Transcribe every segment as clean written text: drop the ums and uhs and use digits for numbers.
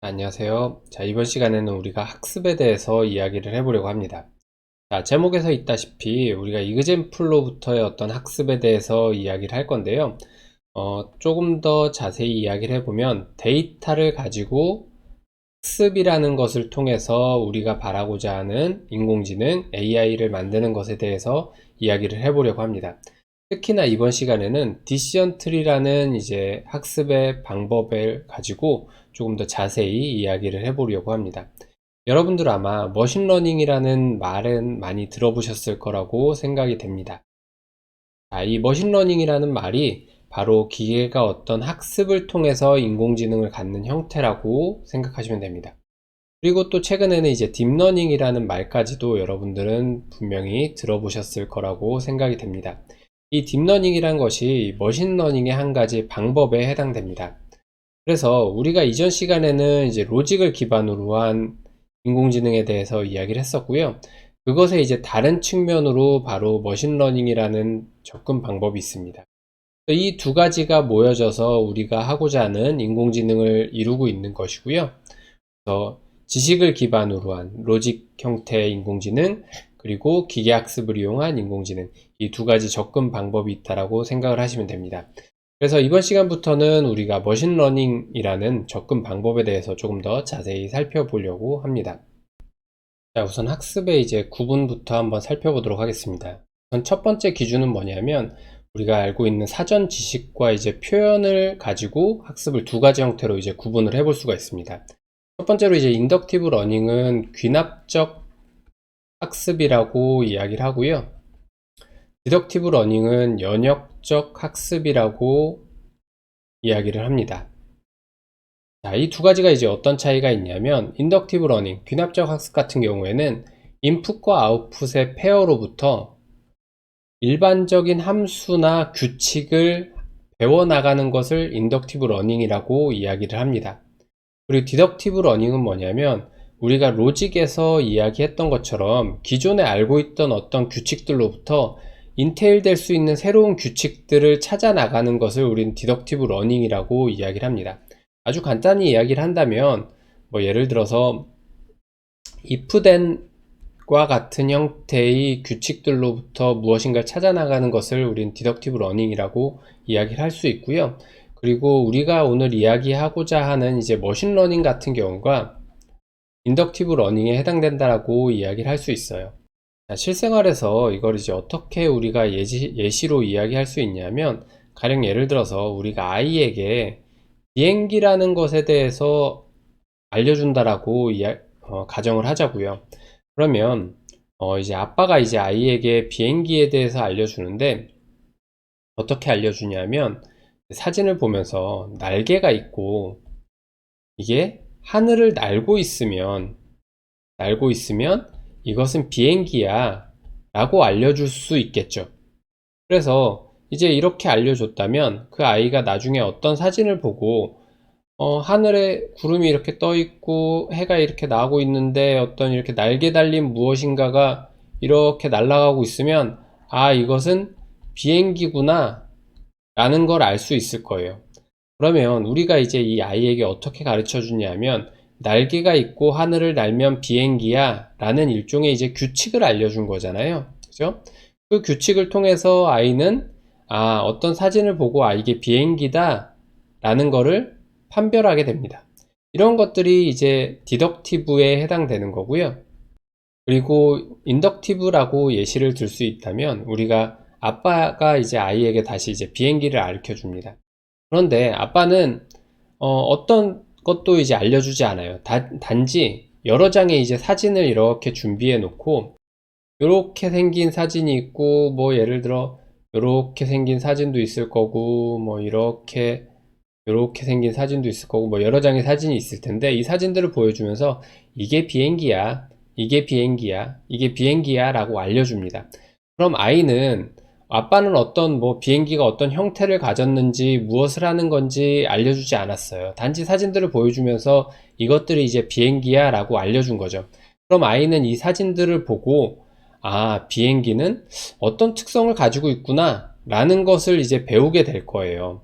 안녕하세요. 자, 이번 시간에는 우리가 학습에 대해서 이야기를 해보려고 합니다. 자, 제목에서 있다시피 우리가 이그젠플로부터의 어떤 학습에 대해서 이야기를 할 건데요. 조금 더 자세히 이야기를 해보면 데이터를 가지고 학습이라는 것을 통해서 우리가 바라고자 하는 인공지능 AI를 만드는 것에 대해서 이야기를 해보려고 합니다. 특히나 이번 시간에는 디시전 트리라는 이제 학습의 방법을 가지고 조금 더 자세히 이야기를 해보려고 합니다. 여러분들 아마 머신러닝이라는 말은 많이 들어보셨을 거라고 생각이 됩니다. 이 머신러닝이라는 말이 바로 기계가 어떤 학습을 통해서 인공지능을 갖는 형태라고 생각하시면 됩니다. 그리고 또 최근에는 이제 딥러닝이라는 말까지도 여러분들은 분명히 들어보셨을 거라고 생각이 됩니다. 이 딥러닝이란 것이 머신러닝의 한 가지 방법에 해당됩니다. 그래서 우리가 이전 시간에는 이제 로직을 기반으로 한 인공지능에 대해서 이야기를 했었고요. 그것의 이제 다른 측면으로 바로 머신러닝이라는 접근 방법이 있습니다. 이 두 가지가 모여져서 우리가 하고자 하는 인공지능을 이루고 있는 것이고요. 그래서 지식을 기반으로 한 로직 형태의 인공지능, 그리고 기계학습을 이용한 인공지능, 이 두 가지 접근 방법이 있다고 생각을 하시면 됩니다. 그래서 이번 시간부터는 우리가 머신러닝이라는 접근 방법에 대해서 조금 더 자세히 살펴보려고 합니다. 자, 우선 학습의 이제 구분부터 한번 살펴보도록 하겠습니다. 우선 첫 번째 기준은 뭐냐면 우리가 알고 있는 사전 지식과 이제 표현을 가지고 학습을 두 가지 형태로 이제 구분을 해볼 수가 있습니다. 첫 번째로 이제 인덕티브 러닝은 귀납적 학습이라고 이야기를 하고요. 디덕티브 러닝은 연역적 학습이라고 이야기를 합니다. 자, 이 두 가지가 이제 어떤 차이가 있냐면 인덕티브 러닝, 귀납적 학습 같은 경우에는 인풋과 아웃풋의 페어로부터 일반적인 함수나 규칙을 배워나가는 것을 인덕티브 러닝이라고 이야기를 합니다. 그리고 디덕티브 러닝은 뭐냐면 우리가 로직에서 이야기했던 것처럼 기존에 알고 있던 어떤 규칙들로부터 인테일 될 수 있는 새로운 규칙들을 찾아 나가는 것을 우리는 디덕티브 러닝이라고 이야기를 합니다. 아주 간단히 이야기를 한다면 뭐 예를 들어서 if then과 같은 형태의 규칙들로부터 무엇인가를 찾아 나가는 것을 우리는 디덕티브 러닝이라고 이야기를 할 수 있고요. 그리고 우리가 오늘 이야기하고자 하는 이제 머신러닝 같은 경우가 인덕티브 러닝에 해당된다라고 이야기를 할 수 있어요. 자, 실생활에서 이걸 이제 어떻게 우리가 예시로 이야기할 수 있냐면 가령 예를 들어서 우리가 아이에게 비행기라는 것에 대해서 알려준다라고 가정을 하자고요. 그러면 이제 아빠가 이제 아이에게 비행기에 대해서 알려주는데 어떻게 알려주냐면 사진을 보면서 날개가 있고 이게 하늘을 날고 있으면 이것은 비행기야 라고 알려줄 수 있겠죠. 그래서 이제 이렇게 알려줬다면 그 아이가 나중에 어떤 사진을 보고 하늘에 구름이 이렇게 떠 있고 해가 이렇게 나고 있는데 어떤 이렇게 날개 달린 무엇인가가 이렇게 날아가고 있으면 이것은 비행기구나 라는 걸 알 수 있을 거예요. 그러면 우리가 이제 이 아이에게 어떻게 가르쳐 주냐면 날개가 있고 하늘을 날면 비행기야 라는 일종의 이제 규칙을 알려준 거잖아요. 그죠? 그 규칙을 통해서 아이는 어떤 사진을 보고 이게 비행기다 라는 거를 판별하게 됩니다. 이런 것들이 이제 디덕티브에 해당되는 거고요. 그리고 인덕티브라고 예시를 들 수 있다면 우리가 아빠가 이제 아이에게 다시 이제 비행기를 가르쳐 줍니다. 그런데 아빠는 어떤 것도 이제 알려주지 않아요. 단지 여러 장의 이제 사진을 이렇게 준비해 놓고 이렇게 생긴 사진이 있고 뭐 예를 들어 이렇게 생긴 사진도 있을 거고 뭐 이렇게 생긴 사진도 있을 거고 뭐 여러 장의 사진이 있을 텐데 이 사진들을 보여주면서 이게 비행기야, 이게 비행기야, 이게 비행기야 라고 알려줍니다. 그럼 아이는 아빠는 어떤 뭐 비행기가 어떤 형태를 가졌는지 무엇을 하는 건지 알려주지 않았어요. 단지 사진들을 보여주면서 이것들이 이제 비행기야 라고 알려준 거죠. 그럼 아이는 이 사진들을 보고 비행기는 어떤 특성을 가지고 있구나 라는 것을 이제 배우게 될 거예요.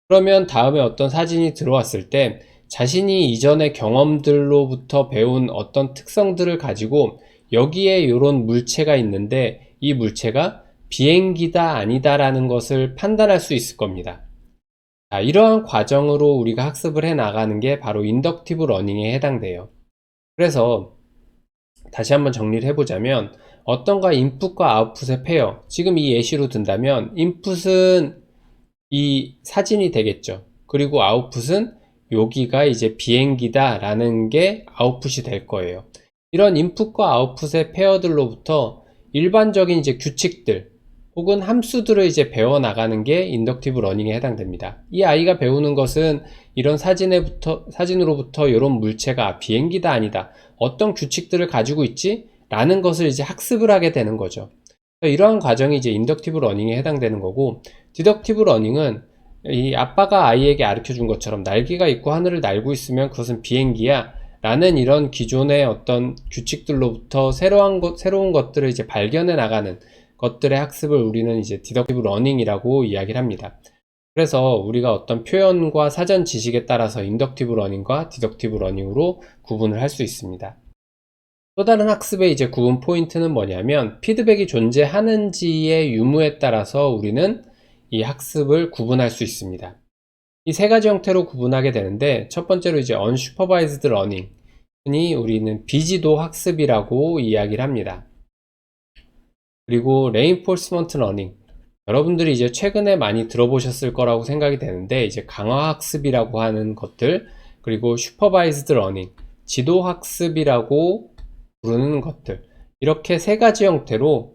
그러면 다음에 어떤 사진이 들어왔을 때 자신이 이전의 경험들로부터 배운 어떤 특성들을 가지고 여기에 이런 물체가 있는데 이 물체가 비행기다 아니다 라는 것을 판단할 수 있을 겁니다. 자, 이러한 과정으로 우리가 학습을 해 나가는 게 바로 인덕티브 러닝에 해당돼요. 그래서 다시 한번 정리를 해보자면 어떤가 인풋과 아웃풋의 페어, 지금 이 예시로 든다면 인풋은 이 사진이 되겠죠. 그리고 아웃풋은 여기가 이제 비행기다 라는 게 아웃풋이 될 거예요. 이런 인풋과 아웃풋의 페어들로부터 일반적인 이제 규칙들 혹은 함수들을 이제 배워 나가는 게 인덕티브 러닝에 해당됩니다. 이 아이가 배우는 것은 이런 사진으로부터 이런 물체가 비행기다 아니다, 어떤 규칙들을 가지고 있지? 라는 것을 이제 학습을 하게 되는 거죠. 이러한 과정이 이제 인덕티브 러닝에 해당되는 거고, 디덕티브 러닝은 이 아빠가 아이에게 가르쳐 준 것처럼 날개가 있고 하늘을 날고 있으면 그것은 비행기야 라는 이런 기존의 어떤 규칙들로부터 새로운 것들을 이제 발견해 나가는 것들의 학습을 우리는 이제 디덕티브 러닝이라고 이야기를 합니다. 그래서 우리가 어떤 표현과 사전 지식에 따라서 인덕티브 러닝과 디덕티브 러닝으로 구분을 할 수 있습니다. 또 다른 학습의 이제 구분 포인트는 뭐냐면 피드백이 존재하는지의 유무에 따라서 우리는 이 학습을 구분할 수 있습니다. 이 세 가지 형태로 구분하게 되는데, 첫 번째로 이제 unsupervised learning, 흔히 우리는 비지도 학습이라고 이야기를 합니다. 그리고 reinforcement learning, 여러분들이 이제 최근에 많이 들어보셨을 거라고 생각이 되는데 이제 강화 학습이라고 하는 것들, 그리고 supervised learning, 지도 학습이라고 부르는 것들, 이렇게 세 가지 형태로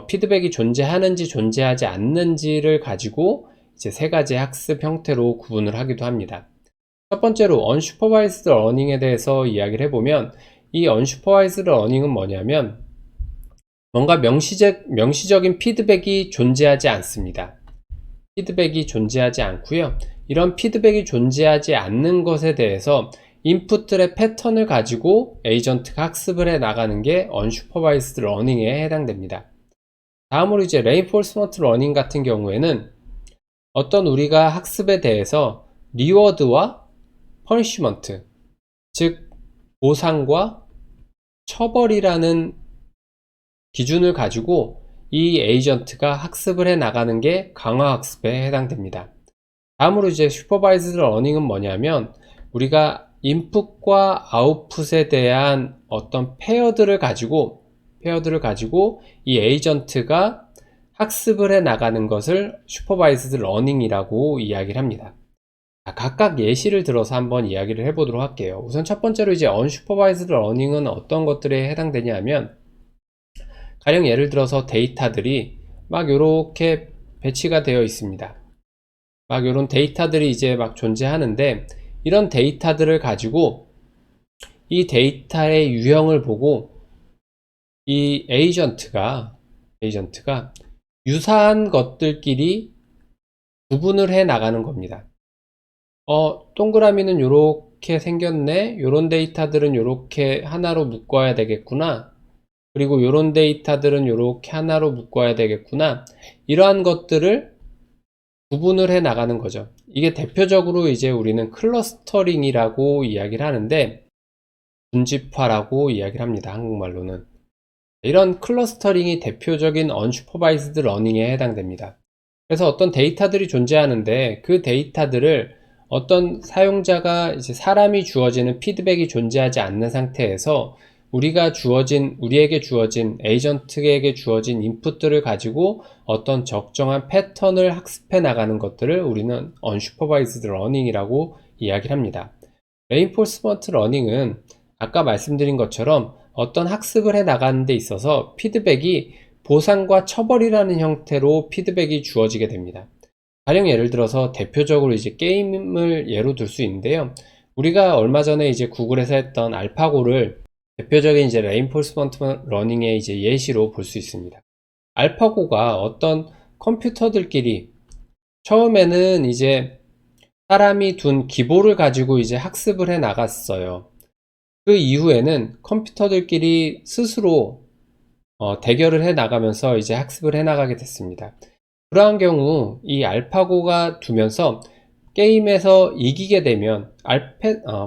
피드백이 존재하는지 존재하지 않는지를 가지고 이제 세 가지 학습 형태로 구분을 하기도 합니다. 첫 번째로 unsupervised learning에 대해서 이야기를 해보면, 이 unsupervised learning은 뭐냐면 뭔가 명시적인 피드백이 존재하지 않습니다. 피드백이 존재하지 않고요. 이런 피드백이 존재하지 않는 것에 대해서 인풋들의 패턴을 가지고 에이전트가 학습을 해 나가는 게 unsupervised learning에 해당됩니다. 다음으로 이제 reinforcement learning 같은 경우에는 어떤 우리가 학습에 대해서 리워드와 퍼니시먼트, 즉 보상과 처벌이라는 기준을 가지고 이 에이전트가 학습을 해 나가는 게 강화 학습에 해당됩니다. 다음으로 이제 슈퍼바이즈드 러닝은 뭐냐면 우리가 인풋과 아웃풋에 대한 어떤 페어들을 가지고 이 에이전트가 학습을 해 나가는 것을 슈퍼바이즈드 러닝이라고 이야기를 합니다. 각각 예시를 들어서 한번 이야기를 해보도록 할게요. 우선 첫 번째로 이제 unsupervised learning은 어떤 것들에 해당되냐 하면, 가령 예를 들어서 데이터들이 막 이렇게 배치가 되어 있습니다. 막 이런 데이터들이 이제 막 존재하는데, 이런 데이터들을 가지고 이 데이터의 유형을 보고 이 에이전트가 유사한 것들끼리 구분을 해 나가는 겁니다. 동그라미는 이렇게 생겼네, 요런 데이터들은 이렇게 하나로 묶어야 되겠구나, 그리고 이런 데이터들은 이렇게 하나로 묶어야 되겠구나, 이러한 것들을 구분을 해 나가는 거죠. 이게 대표적으로 이제 우리는 클러스터링이라고 이야기를 하는데, 분집화라고 이야기를 합니다. 한국말로는. 이런 클러스터링이 대표적인 unsupervised learning에 해당됩니다. 그래서 어떤 데이터들이 존재하는데 그 데이터들을 어떤 사용자가 이제 사람이 주어지는 피드백이 존재하지 않는 상태에서 우리에게 주어진 에이전트에게 주어진 인풋들을 가지고 어떤 적정한 패턴을 학습해 나가는 것들을 우리는 unsupervised learning이라고 이야기를 합니다. reinforcement learning은 아까 말씀드린 것처럼 어떤 학습을 해 나가는 데 있어서 피드백이 보상과 처벌이라는 형태로 피드백이 주어지게 됩니다. 가령 예를 들어서 대표적으로 이제 게임을 예로 들 수 있는데요. 우리가 얼마 전에 이제 구글에서 했던 알파고를 대표적인 이제 reinforcement learning의 이제 예시로 볼 수 있습니다. 알파고가 어떤 컴퓨터들끼리 처음에는 이제 사람이 둔 기보를 가지고 이제 학습을 해 나갔어요. 그 이후에는 컴퓨터들끼리 스스로 대결을 해 나가면서 이제 학습을 해 나가게 됐습니다. 그러한 경우 이 알파고가 두면서 게임에서 이기게 되면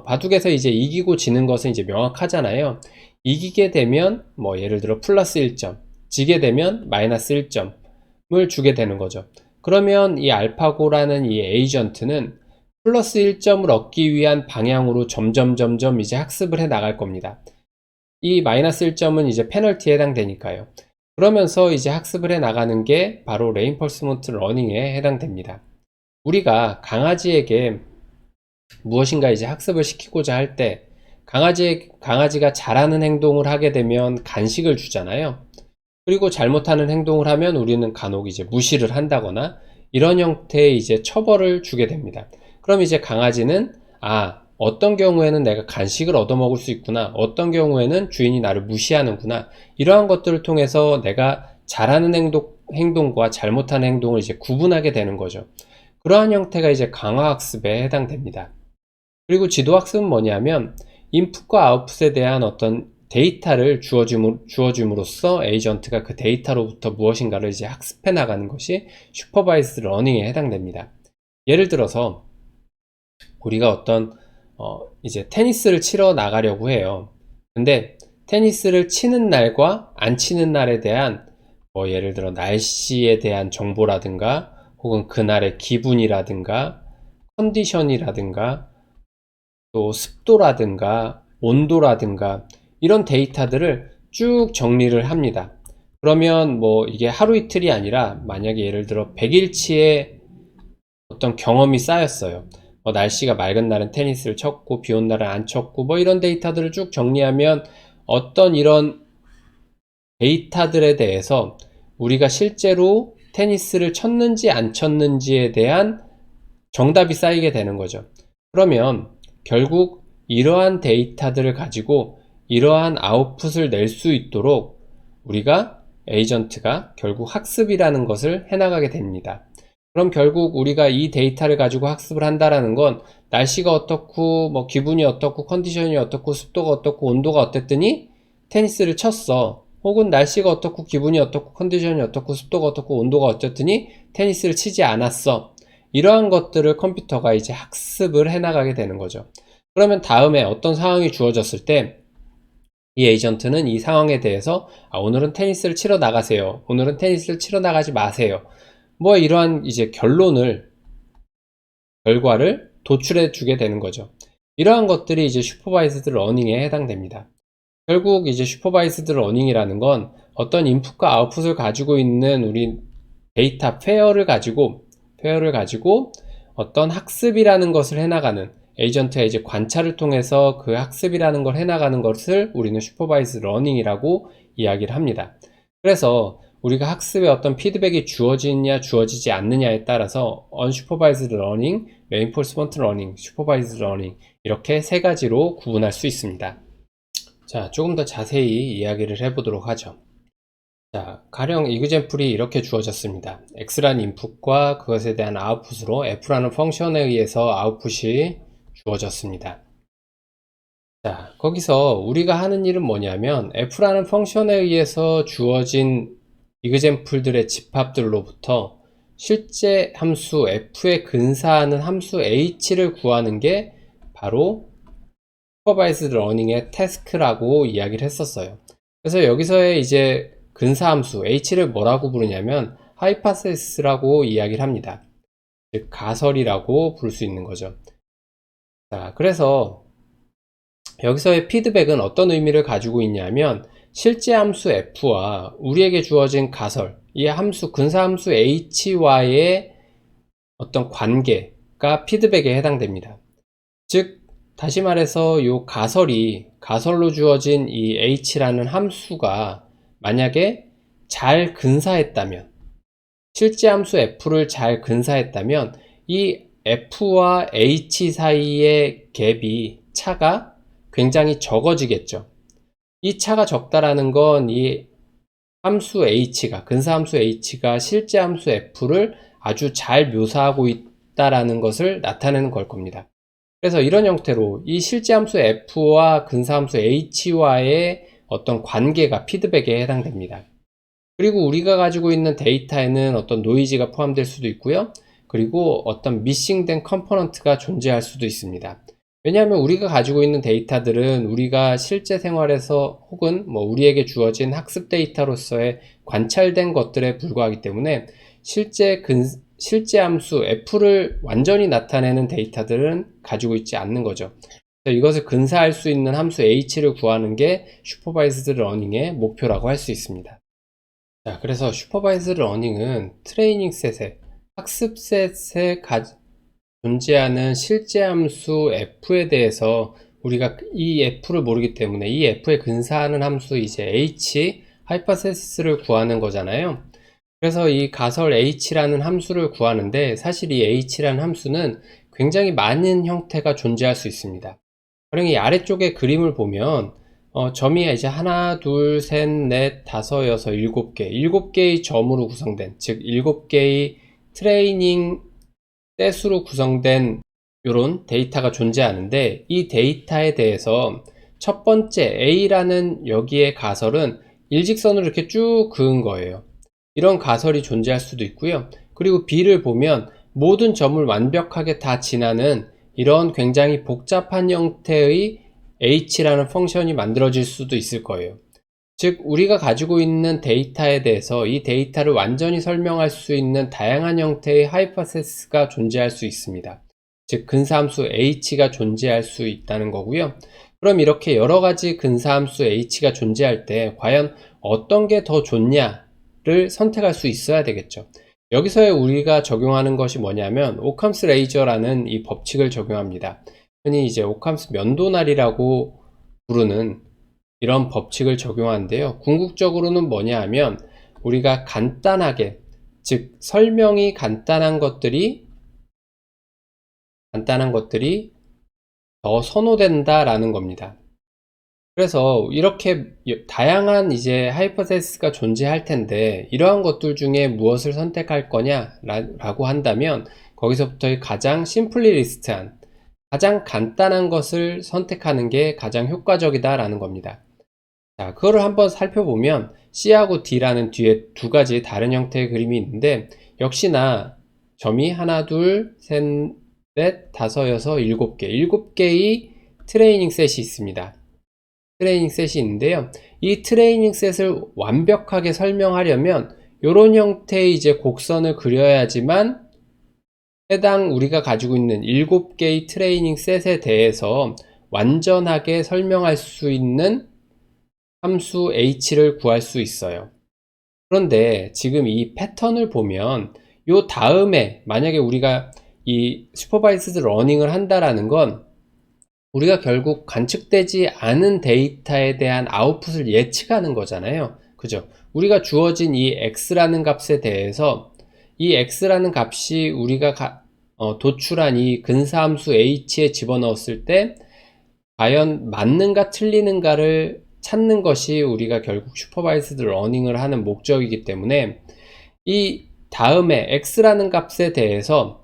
바둑에서 이제 이기고 지는 것은 이제 명확하잖아요. 이기게 되면 뭐 예를 들어 플러스 1점, 지게 되면 마이너스 1점을 주게 되는 거죠. 그러면 이 알파고라는 이 에이전트는 플러스 1점을 얻기 위한 방향으로 점점 이제 학습을 해 나갈 겁니다. 이 마이너스 1점은 이제 페널티에 해당되니까요. 그러면서 이제 학습을 해 나가는 게 바로 레인포스먼트 러닝에 해당됩니다. 우리가 강아지에게 무엇인가 이제 학습을 시키고자 할 때 강아지가 잘하는 행동을 하게 되면 간식을 주잖아요. 그리고 잘못하는 행동을 하면 우리는 간혹 이제 무시를 한다거나 이런 형태의 이제 처벌을 주게 됩니다. 그럼 이제 강아지는 어떤 경우에는 내가 간식을 얻어먹을 수 있구나, 어떤 경우에는 주인이 나를 무시하는구나, 이러한 것들을 통해서 내가 잘하는 행동과 잘못하는 행동을 이제 구분하게 되는 거죠. 그러한 형태가 이제 강화학습에 해당됩니다. 그리고 지도학습은 뭐냐면 인풋과 아웃풋에 대한 어떤 데이터를 주어줌으로써 에이전트가 그 데이터로부터 무엇인가를 이제 학습해 나가는 것이 슈퍼바이스드 러닝에 해당됩니다. 예를 들어서 우리가 이제 테니스를 치러 나가려고 해요. 근데 테니스를 치는 날과 안 치는 날에 대한 예를 들어 날씨에 대한 정보라든가 혹은 그날의 기분이라든가 컨디션이라든가 또 습도라든가 온도라든가 이런 데이터들을 쭉 정리를 합니다. 그러면 이게 하루 이틀이 아니라 만약에 예를 들어 100일치의 어떤 경험이 쌓였어요. 날씨가 맑은 날은 테니스를 쳤고 비 온 날은 안 쳤고 이런 데이터들을 쭉 정리하면 어떤 이런 데이터들에 대해서 우리가 실제로 테니스를 쳤는지 안 쳤는지에 대한 정답이 쌓이게 되는 거죠. 그러면 결국 이러한 데이터들을 가지고 이러한 아웃풋을 낼 수 있도록 우리가 에이전트가 결국 학습이라는 것을 해나가게 됩니다. 그럼 결국 우리가 이 데이터를 가지고 학습을 한다라는 건 날씨가 어떻고 기분이 어떻고 컨디션이 어떻고 습도가 어떻고 온도가 어땠더니 테니스를 쳤어. 혹은 날씨가 어떻고 기분이 어떻고 컨디션이 어떻고 습도가 어떻고 온도가 어쨌더니 테니스를 치지 않았어. 이러한 것들을 컴퓨터가 이제 학습을 해나가게 되는 거죠. 그러면 다음에 어떤 상황이 주어졌을 때 이 에이전트는 이 상황에 대해서 오늘은 테니스를 치러 나가세요. 오늘은 테니스를 치러 나가지 마세요. 이러한 이제 결과를 도출해 주게 되는 거죠. 이러한 것들이 이제 슈퍼바이스드 러닝에 해당됩니다. 결국 이제 슈퍼바이스드 러닝이라는 건 어떤 인풋과 아웃풋을 가지고 있는 우리 데이터 페어를 가지고 어떤 학습이라는 것을 해나가는 에이전트의 이제 관찰을 통해서 그 학습이라는 걸 해나가는 것을 우리는 슈퍼바이즈 러닝이라고 이야기를 합니다. 그래서 우리가 학습에 어떤 피드백이 주어지냐 주어지지 않느냐에 따라서 unsupervised learning, reinforcement learning, supervised learning 이렇게 세 가지로 구분할 수 있습니다. 자, 조금 더 자세히 이야기를 해보도록 하죠. 자, 가령 이그젠플이 이렇게 주어졌습니다. x라는 인풋과 그것에 대한 아웃풋으로 f라는 펑션에 의해서 아웃풋이 주어졌습니다. 자, 거기서 우리가 하는 일은 뭐냐면 f라는 펑션에 의해서 주어진 이그젠플들의 집합들로부터 실제 함수 f에 근사하는 함수 h를 구하는 게 바로 슈퍼바이스드 러닝의 태스크라고 이야기를 했었어요. 그래서 여기서의 이제 근사함수 h를 뭐라고 부르냐면 하이파세스라고 이야기를 합니다. 즉 가설이라고 부를 수 있는 거죠. 자, 그래서 여기서의 피드백은 어떤 의미를 가지고 있냐면 실제 함수 f와 우리에게 주어진 가설, 이 함수 근사함수 h와의 어떤 관계가 피드백에 해당됩니다. 즉 다시 말해서 이 가설로 주어진 이 h라는 함수가 만약에 잘 근사했다면, 실제 함수 f를 잘 근사했다면 이 f와 h 사이의 차가 굉장히 적어지겠죠. 이 차가 적다라는 건 이 함수 근사함수 h가 실제 함수 f를 아주 잘 묘사하고 있다라는 것을 나타내는 걸 겁니다. 그래서 이런 형태로 이 실제 함수 f와 근사함수 h와의 어떤 관계가 피드백에 해당됩니다. 그리고 우리가 가지고 있는 데이터에는 어떤 노이즈가 포함될 수도 있고요. 그리고 어떤 미싱된 컴포넌트가 존재할 수도 있습니다. 왜냐하면 우리가 가지고 있는 데이터들은 우리가 실제 생활에서 혹은 뭐 우리에게 주어진 학습 데이터로서의 관찰된 것들에 불과하기 때문에 실제 함수 f를 완전히 나타내는 데이터들은 가지고 있지 않는 거죠. 이것을 근사할 수 있는 함수 h를 구하는 게 슈퍼바이즈드 러닝의 목표라고 할 수 있습니다. 자, 그래서 슈퍼바이즈드 러닝은 트레이닝 셋에 학습 셋에 존재하는 실제 함수 f에 대해서 우리가 이 f를 모르기 때문에 이 f에 근사하는 함수 이제 h 하이퍼세시스를 구하는 거잖아요. 그래서 이 가설 h라는 함수를 구하는데 사실 이 h라는 함수는 굉장히 많은 형태가 존재할 수 있습니다. 그럼 이 아래쪽에 그림을 보면 점이 이제 하나, 둘, 셋, 넷, 다섯, 여섯, 일곱 개의 점으로 구성된, 즉 일곱 개의 트레이닝 셋으로 구성된 이런 데이터가 존재하는데, 이 데이터에 대해서 첫 번째 A라는 여기에 가설은 일직선으로 이렇게 쭉 그은 거예요. 이런 가설이 존재할 수도 있고요. 그리고 B를 보면 모든 점을 완벽하게 다 지나는 이런 굉장히 복잡한 형태의 h라는 펑션이 만들어질 수도 있을 거예요. 즉 우리가 가지고 있는 데이터에 대해서 이 데이터를 완전히 설명할 수 있는 다양한 형태의 하이퍼세스가 존재할 수 있습니다. 즉 근사함수 h가 존재할 수 있다는 거고요. 그럼 이렇게 여러가지 근사함수 h가 존재할 때 과연 어떤 게 더 좋냐를 선택할 수 있어야 되겠죠. 여기서의 우리가 적용하는 것이 뭐냐면 오캄스 레이저라는 이 법칙을 적용합니다. 흔히 이제 오캄스 면도날이라고 부르는 이런 법칙을 적용하는데요. 궁극적으로는 뭐냐 하면 우리가 간단하게, 즉 설명이 간단한 것들이 더 선호된다라는 겁니다. 그래서 이렇게 다양한 이제 하이퍼세스가 존재할 텐데 이러한 것들 중에 무엇을 선택할 거냐 라고 한다면 거기서부터 가장 심플리리스트한, 가장 간단한 것을 선택하는 게 가장 효과적이다 라는 겁니다. 자, 그거를 한번 살펴보면 C하고 D라는 뒤에 두 가지 다른 형태의 그림이 있는데 역시나 점이 하나, 둘, 셋, 넷, 다섯, 여섯, 일곱 개의 트레이닝 셋이 있습니다. 트레이닝 셋이 있는데요. 이 트레이닝 셋을 완벽하게 설명하려면 이런 형태의 이제 곡선을 그려야지만 해당 우리가 가지고 있는 7개의 트레이닝 셋에 대해서 완전하게 설명할 수 있는 함수 h를 구할 수 있어요. 그런데 지금 이 패턴을 보면 요 다음에 만약에 우리가 이 슈퍼바이스드 러닝을 한다라는 건 우리가 결국 관측되지 않은 데이터에 대한 아웃풋을 예측하는 거잖아요. 그죠? 우리가 주어진 이 x라는 값에 대해서 이 x라는 값이 우리가 도출한 이 근사함수 h에 집어넣었을 때 과연 맞는가 틀리는가를 찾는 것이 우리가 결국 슈퍼바이스드 러닝을 하는 목적이기 때문에 이 다음에 x라는 값에 대해서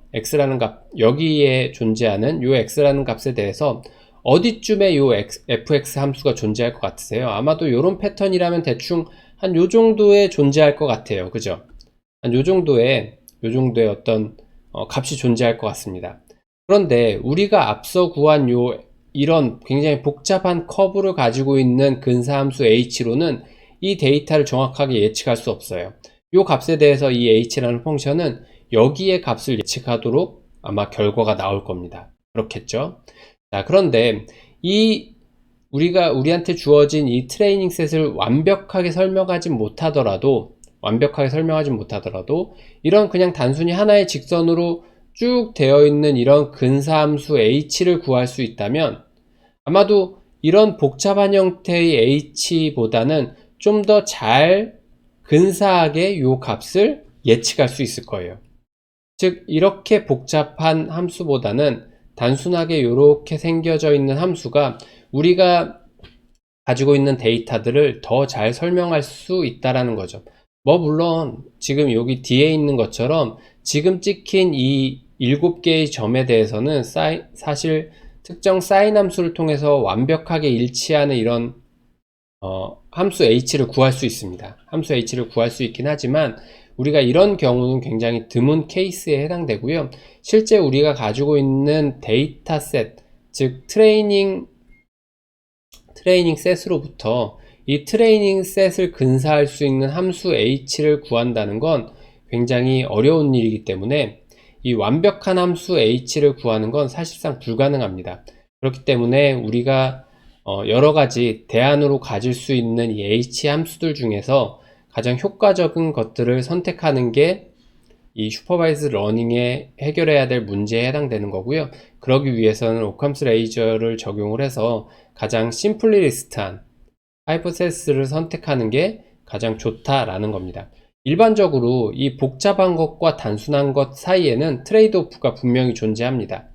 여기에 존재하는 요 x라는 값에 대해서 어디쯤에 요 fx 함수가 존재할 것 같으세요? 아마도 이런 패턴이라면 대충 한 요 정도에 존재할 것 같아요. 그죠? 한 요 정도의 어떤 값이 존재할 것 같습니다. 그런데 우리가 앞서 구한 이런 굉장히 복잡한 커브를 가지고 있는 근사함수 h로는 이 데이터를 정확하게 예측할 수 없어요. 이 값에 대해서 이 h라는 펑션은 여기에 값을 예측하도록 아마 결과가 나올 겁니다. 그렇겠죠? 자, 그런데 우리한테 주어진 이 트레이닝 셋을 완벽하게 설명하지 못하더라도 이런 그냥 단순히 하나의 직선으로 쭉 되어 있는 이런 근사함수 h를 구할 수 있다면 아마도 이런 복잡한 형태의 h보다는 좀 더 잘 근사하게 이 값을 예측할 수 있을 거예요. 즉 이렇게 복잡한 함수보다는 단순하게 이렇게 생겨져 있는 함수가 우리가 가지고 있는 데이터들을 더 잘 설명할 수 있다라는 거죠. 물론 지금 여기 뒤에 있는 것처럼 지금 찍힌 이 7개의 점에 대해서는 사실 특정 사인 함수를 통해서 완벽하게 일치하는 이런 함수 h를 구할 수 있습니다. 함수 h를 구할 수 있긴 하지만 우리가 이런 경우는 굉장히 드문 케이스에 해당되고요. 실제 우리가 가지고 있는 데이터셋, 즉 트레이닝 셋으로부터 이 트레이닝 셋을 근사할 수 있는 함수 h를 구한다는 건 굉장히 어려운 일이기 때문에 이 완벽한 함수 h를 구하는 건 사실상 불가능합니다. 그렇기 때문에 우리가 여러 가지 대안으로 가질 수 있는 이 h 함수들 중에서 가장 효과적인 것들을 선택하는 게 이 슈퍼바이즈 러닝에 해결해야 될 문제에 해당되는 거고요. 그러기 위해서는 오캄스 레이저를 적용을 해서 가장 심플리리스트한 하이퍼세스를 선택하는 게 가장 좋다라는 겁니다. 일반적으로 이 복잡한 것과 단순한 것 사이에는 트레이드오프가 분명히 존재합니다.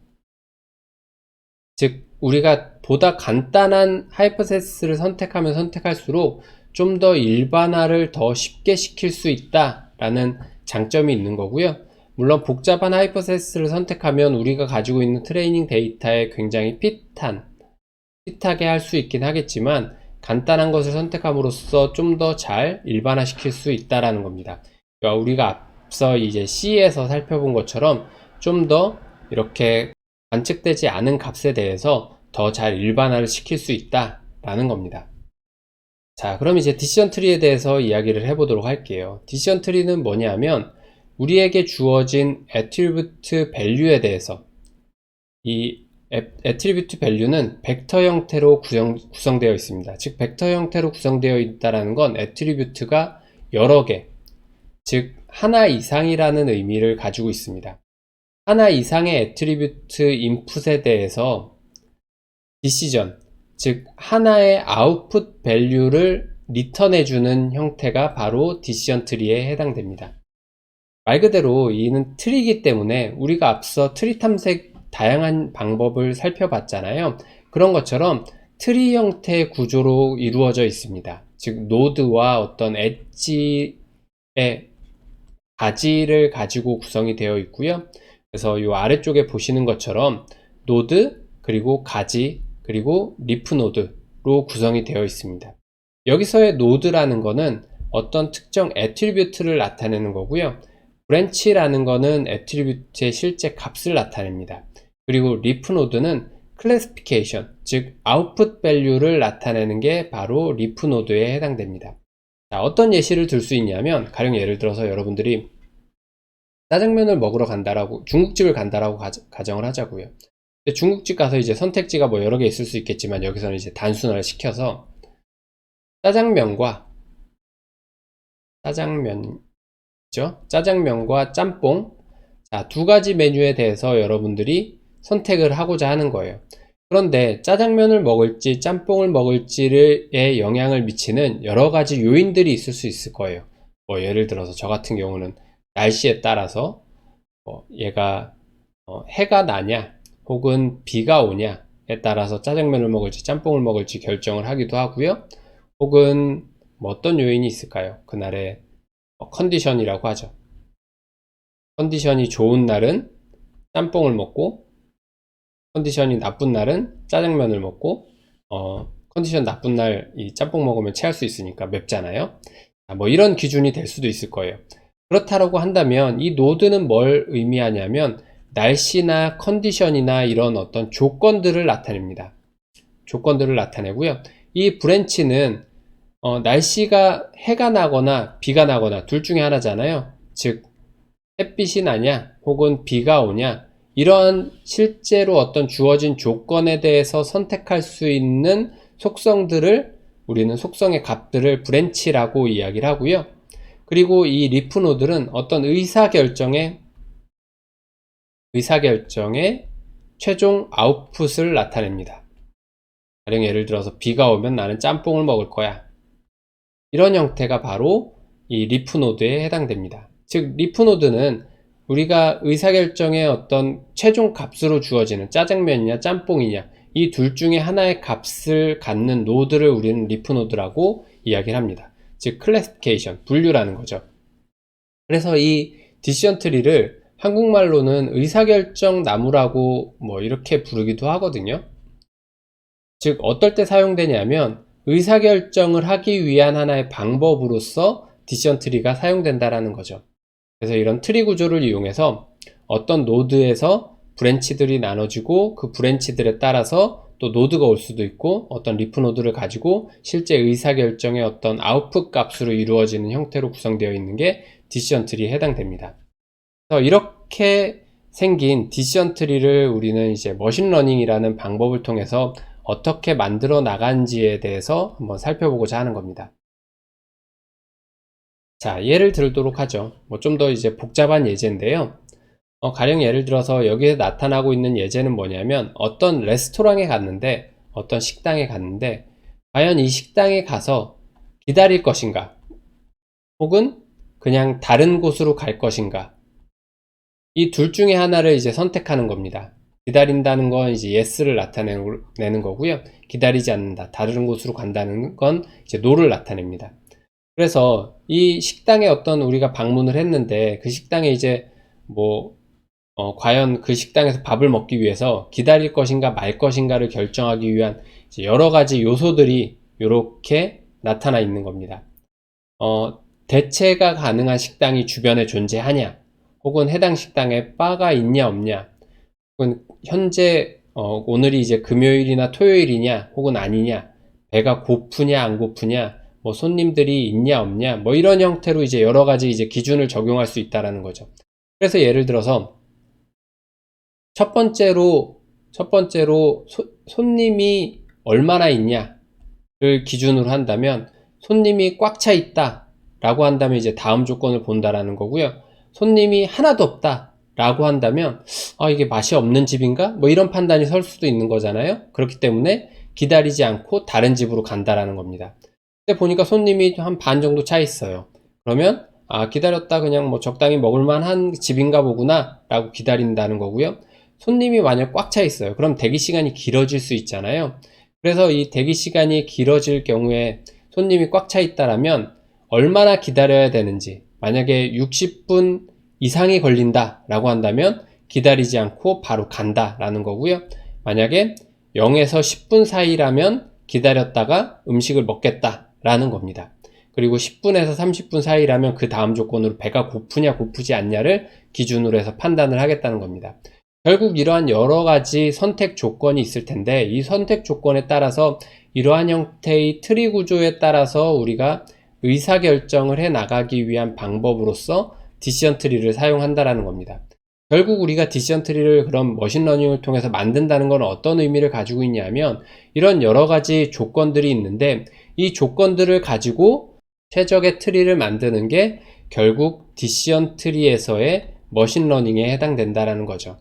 즉 우리가 보다 간단한 하이퍼세스를 선택하면 선택할수록 좀 더 일반화를 더 쉽게 시킬 수 있다라는 장점이 있는 거고요. 물론 복잡한 하이퍼세스를 선택하면 우리가 가지고 있는 트레이닝 데이터에 굉장히 핏하게 할 수 있긴 하겠지만 간단한 것을 선택함으로써 좀 더 잘 일반화 시킬 수 있다라는 겁니다. 그러니까 우리가 앞서 이제 C에서 살펴본 것처럼 좀 더 이렇게 관측되지 않은 값에 대해서 더 잘 일반화를 시킬 수 있다라는 겁니다. 자, 그럼 이제 디시전 트리에 대해서 이야기를 해보도록 할게요. 디시전 트리는 뭐냐면 우리에게 주어진 애트리뷰트 밸류에 대해서, 이 애트리뷰트 밸류는 벡터 형태로 구성되어 있습니다. 즉 벡터 형태로 구성되어 있다는 건 애트리뷰트가 여러 개, 즉 하나 이상이라는 의미를 가지고 있습니다. 하나 이상의 애트리뷰트 인풋에 대해서 디시전, 즉 하나의 아웃풋 밸류를 리턴해주는 형태가 바로 디시전 트리에 해당됩니다. 말 그대로 이는 트리이기 때문에 우리가 앞서 트리 탐색 다양한 방법을 살펴봤잖아요. 그런 것처럼 트리 형태의 구조로 이루어져 있습니다. 즉 노드와 어떤 엣지의 가지를 가지고 구성이 되어 있고요. 그래서 이 아래쪽에 보시는 것처럼 노드, 그리고 가지, 그리고 리프 노드로 구성이 되어 있습니다. 여기서의 노드라는 거는 어떤 특정 애트리뷰트를 나타내는 거고요. 브랜치라는 거는 애트리뷰트의 실제 값을 나타냅니다. 그리고 리프 노드는 클래시피케이션, 즉 아웃풋 밸류를 나타내는 게 바로 리프 노드에 해당됩니다. 자, 어떤 예시를 들 수 있냐면 가령 예를 들어서 여러분들이 짜장면을 먹으러 간다라고, 중국집을 간다라고 가정을 하자고요. 중국집 가서 이제 선택지가 뭐 여러 개 있을 수 있겠지만 여기서는 이제 단순화를 시켜서 짜장면과 짬뽕, 자, 두 가지 메뉴에 대해서 여러분들이 선택을 하고자 하는 거예요. 그런데 짜장면을 먹을지 짬뽕을 먹을지에 영향을 미치는 여러 가지 요인들이 있을 수 있을 거예요. 뭐 예를 들어서 저 같은 경우는 날씨에 따라서 얘가 해가 나냐 혹은 비가 오냐에 따라서 짜장면을 먹을지 짬뽕을 먹을지 결정을 하기도 하고요. 혹은 뭐 어떤 요인이 있을까요? 그날의 컨디션이라고 하죠. 컨디션이 좋은 날은 짬뽕을 먹고, 컨디션이 나쁜 날은 짜장면을 먹고, 컨디션 나쁜 날 이 짬뽕 먹으면 체할 수 있으니까 맵잖아요. 뭐 이런 기준이 될 수도 있을 거예요. 그렇다고 한다면 이 노드는 뭘 의미하냐면 날씨나 컨디션이나 이런 어떤 조건들을 나타냅니다. 조건들을 나타내고요. 이 브랜치는 날씨가 해가 나거나 비가 나거나 둘 중에 하나잖아요. 즉 햇빛이 나냐 혹은 비가 오냐, 이러한 실제로 어떤 주어진 조건에 대해서 선택할 수 있는 속성들을 우리는 속성의 값들을 브랜치라고 이야기를 하고요. 그리고 이 리프 노드는 어떤 의사결정의 최종 아웃풋을 나타냅니다. 가령 예를 들어서 비가 오면 나는 짬뽕을 먹을 거야, 이런 형태가 바로 이 리프 노드에 해당됩니다. 즉 리프 노드는 우리가 의사결정의 어떤 최종 값으로 주어지는 짜장면이냐 짬뽕이냐 이 둘 중에 하나의 값을 갖는 노드를 우리는 리프 노드라고 이야기를 합니다. 즉 클래시피케이션, 분류라는 거죠. 그래서 이 디시전 트리를 한국말로는 의사결정 나무라고 뭐 이렇게 부르기도 하거든요. 즉 어떨 때 사용되냐면 의사결정을 하기 위한 하나의 방법으로서 디시전 트리가 사용된다라는 거죠. 그래서 이런 트리 구조를 이용해서 어떤 노드에서 브랜치들이 나눠지고 그 브랜치들에 따라서 또 노드가 올 수도 있고 어떤 리프 노드를 가지고 실제 의사결정의 어떤 아웃풋 값으로 이루어지는 형태로 구성되어 있는 게 디시전 트리에 해당됩니다. 그래서 이렇게 생긴 디시전 트리를 우리는 이제 머신러닝이라는 방법을 통해서 어떻게 만들어 나간지에 대해서 한번 살펴보고자 하는 겁니다. 자, 예를 들도록 하죠. 뭐 좀 더 이제 복잡한 예제인데요. 가령 예를 들어서 여기에 나타나고 있는 예제는 뭐냐면 어떤 레스토랑에 갔는데 어떤 식당에 갔는데 과연 이 식당에 가서 기다릴 것인가 혹은 그냥 다른 곳으로 갈 것인가, 이 둘 중에 하나를 이제 선택하는 겁니다. 기다린다는 건 이제 yes를 나타내는 거고요. 기다리지 않는다, 다른 곳으로 간다는 건 이제 no를 나타냅니다. 그래서 이 식당에 어떤 우리가 방문을 했는데 그 식당에 이제 뭐 과연 그 식당에서 밥을 먹기 위해서 기다릴 것인가 말 것인가를 결정하기 위한 이제 여러 가지 요소들이 이렇게 나타나 있는 겁니다. 대체가 가능한 식당이 주변에 존재하냐, 혹은 해당 식당에 바가 있냐 없냐, 혹은 현재 오늘이 이제 금요일이나 토요일이냐 혹은 아니냐, 배가 고프냐 안 고프냐, 뭐 손님들이 있냐 없냐, 뭐 이런 형태로 이제 여러 가지 이제 기준을 적용할 수 있다라는 거죠. 그래서 예를 들어서 첫 번째로 손님이 얼마나 있냐를 기준으로 한다면, 손님이 꽉 차 있다 라고 한다면 이제 다음 조건을 본다라는 거고요. 손님이 하나도 없다 라고 한다면 이게 맛이 없는 집인가? 뭐 이런 판단이 설 수도 있는 거잖아요. 그렇기 때문에 기다리지 않고 다른 집으로 간다라는 겁니다. 근데 보니까 손님이 한 반 정도 차 있어요. 그러면 기다렸다 그냥 뭐 적당히 먹을만한 집인가 보구나 라고 기다린다는 거고요. 손님이 만약 꽉 차 있어요. 그럼 대기 시간이 길어질 수 있잖아요. 그래서 이 대기 시간이 길어질 경우에 손님이 꽉 차 있다라면 얼마나 기다려야 되는지, 만약에 60분 이상이 걸린다 라고 한다면 기다리지 않고 바로 간다 라는 거고요. 만약에 0에서 10분 사이라면 기다렸다가 음식을 먹겠다 라는 겁니다. 그리고 10분에서 30분 사이라면 그 다음 조건으로 배가 고프냐 고프지 않냐를 기준으로 해서 판단을 하겠다는 겁니다. 결국 이러한 여러 가지 선택 조건이 있을 텐데, 이 선택 조건에 따라서 이러한 형태의 트리 구조에 따라서 우리가 의사결정을 해 나가기 위한 방법으로서 디시전 트리를 사용한다라는 겁니다. 결국 우리가 디시전 트리를 그런 머신러닝을 통해서 만든다는 건 어떤 의미를 가지고 있냐면, 이런 여러 가지 조건들이 있는데 이 조건들을 가지고 최적의 트리를 만드는 게 결국 디시전 트리에서의 머신러닝에 해당된다라는 거죠.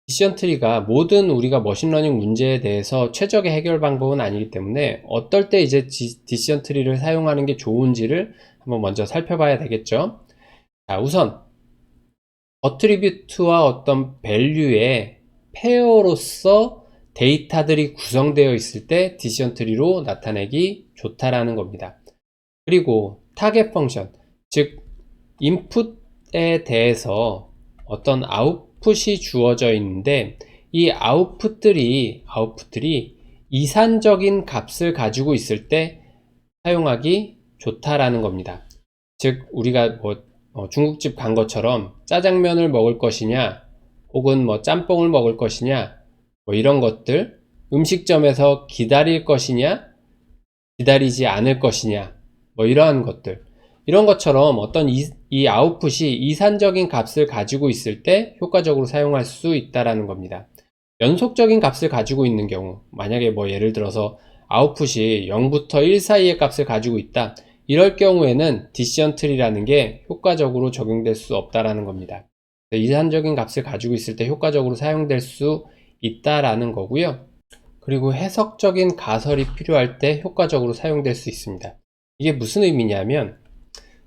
디시전 트리가 모든 우리가 머신러닝 문제에 대해서 최적의 해결 방법은 아니기 때문에 어떨 때 이제 디시전 트리를 사용하는 게 좋은지를 한번 먼저 살펴봐야 되겠죠. 자, 우선 어트리뷰트와 어떤 밸류의 페어로서 데이터들이 구성되어 있을 때 디시전 트리로 나타내기 좋다라는 겁니다. 그리고 타겟 펑션, 즉 인풋에 대해서 어떤 아웃풋이 주어져 있는데 이 아웃풋들이 이산적인 값을 가지고 있을 때 사용하기 좋다라는 겁니다. 즉 우리가 중국집 간 것처럼 짜장면을 먹을 것이냐 혹은 뭐 짬뽕을 먹을 것이냐, 뭐 이런 것들, 음식점에서 기다릴 것이냐 기다리지 않을 것이냐, 뭐 이러한 것들, 이런 것처럼 어떤 이 아웃풋이 이산적인 값을 가지고 있을 때 효과적으로 사용할 수 있다라는 겁니다. 연속적인 값을 가지고 있는 경우, 만약에 뭐 예를 들어서 아웃풋이 0부터 1 사이의 값을 가지고 있다, 이럴 경우에는 디시전 트리라는 게 효과적으로 적용될 수 없다라는 겁니다. 이산적인 값을 가지고 있을 때 효과적으로 사용될 수 있다라는 거고요. 그리고 해석적인 가설이 필요할 때 효과적으로 사용될 수 있습니다. 이게 무슨 의미냐면,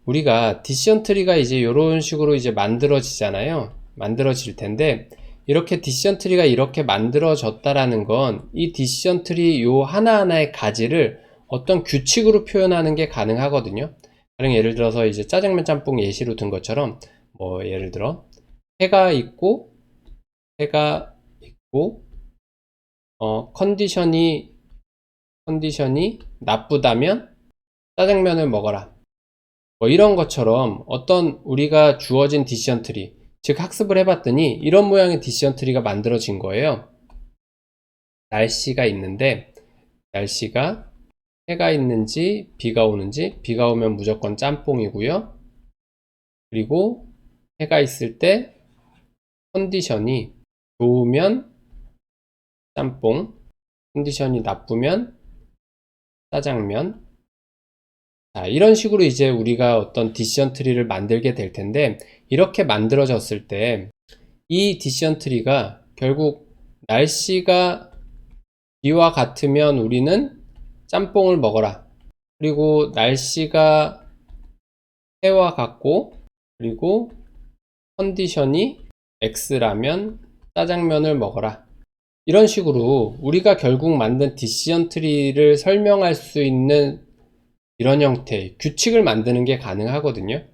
우리가 디시전 트리가 이제 이런 식으로 이제 만들어지잖아요. 만들어질 텐데, 이렇게 디시전 트리가 이렇게 만들어졌다라는 건 이 디시전 트리 요 하나하나의 가지를 어떤 규칙으로 표현하는 게 가능하거든요. 가령 예를 들어서 이제 짜장면 짬뽕 예시로 든 것처럼 뭐 예를 들어 해가 있고 컨디션이 나쁘다면 짜장면을 먹어라. 뭐 이런 것처럼 어떤 우리가 주어진 디시전 트리, 즉 학습을 해봤더니 이런 모양의 디시전 트리가 만들어진 거예요. 날씨가 있는데, 날씨가 해가 있는지 비가 오는지, 비가 오면 무조건 짬뽕이고요. 그리고 해가 있을 때 컨디션이 좋으면 짬뽕, 컨디션이 나쁘면 짜장면. 자, 이런 식으로 이제 우리가 어떤 디시전 트리를 만들게 될 텐데, 이렇게 만들어졌을 때 이 디시전 트리가 결국 날씨가 비와 같으면 우리는 짬뽕을 먹어라. 그리고 날씨가 해와 같고, 그리고 컨디션이 X라면 짜장면을 먹어라. 이런 식으로 우리가 결국 만든 디시전 트리를 설명할 수 있는 이런 형태의 규칙을 만드는 게 가능하거든요.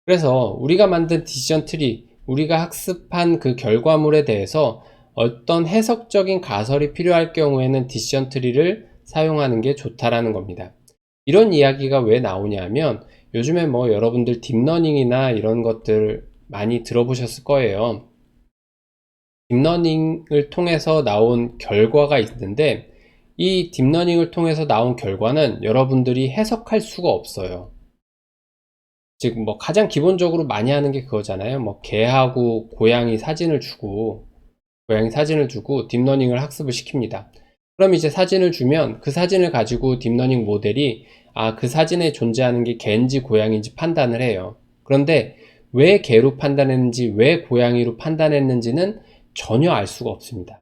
그래서 우리가 만든 디시전 트리, 우리가 학습한 그 결과물에 대해서 어떤 해석적인 가설이 필요할 경우에는 디시전 트리를 사용하는 게 좋다라는 겁니다. 이런 이야기가 왜 나오냐면, 요즘에 뭐 여러분들 딥러닝이나 이런 것들 많이 들어보셨을 거예요. 딥러닝을 통해서 나온 결과가 있는데, 이 딥러닝을 통해서 나온 결과는 여러분들이 해석할 수가 없어요. 즉 뭐 가장 기본적으로 많이 하는 게 그거잖아요. 뭐 개하고 고양이 사진을 주고 딥러닝을 학습을 시킵니다. 그럼 이제 사진을 주면 그 사진을 가지고 딥러닝 모델이 그 사진에 존재하는 게 개인지 고양이인지 판단을 해요. 그런데 왜 개로 판단했는지, 왜 고양이로 판단했는지는 전혀 알 수가 없습니다.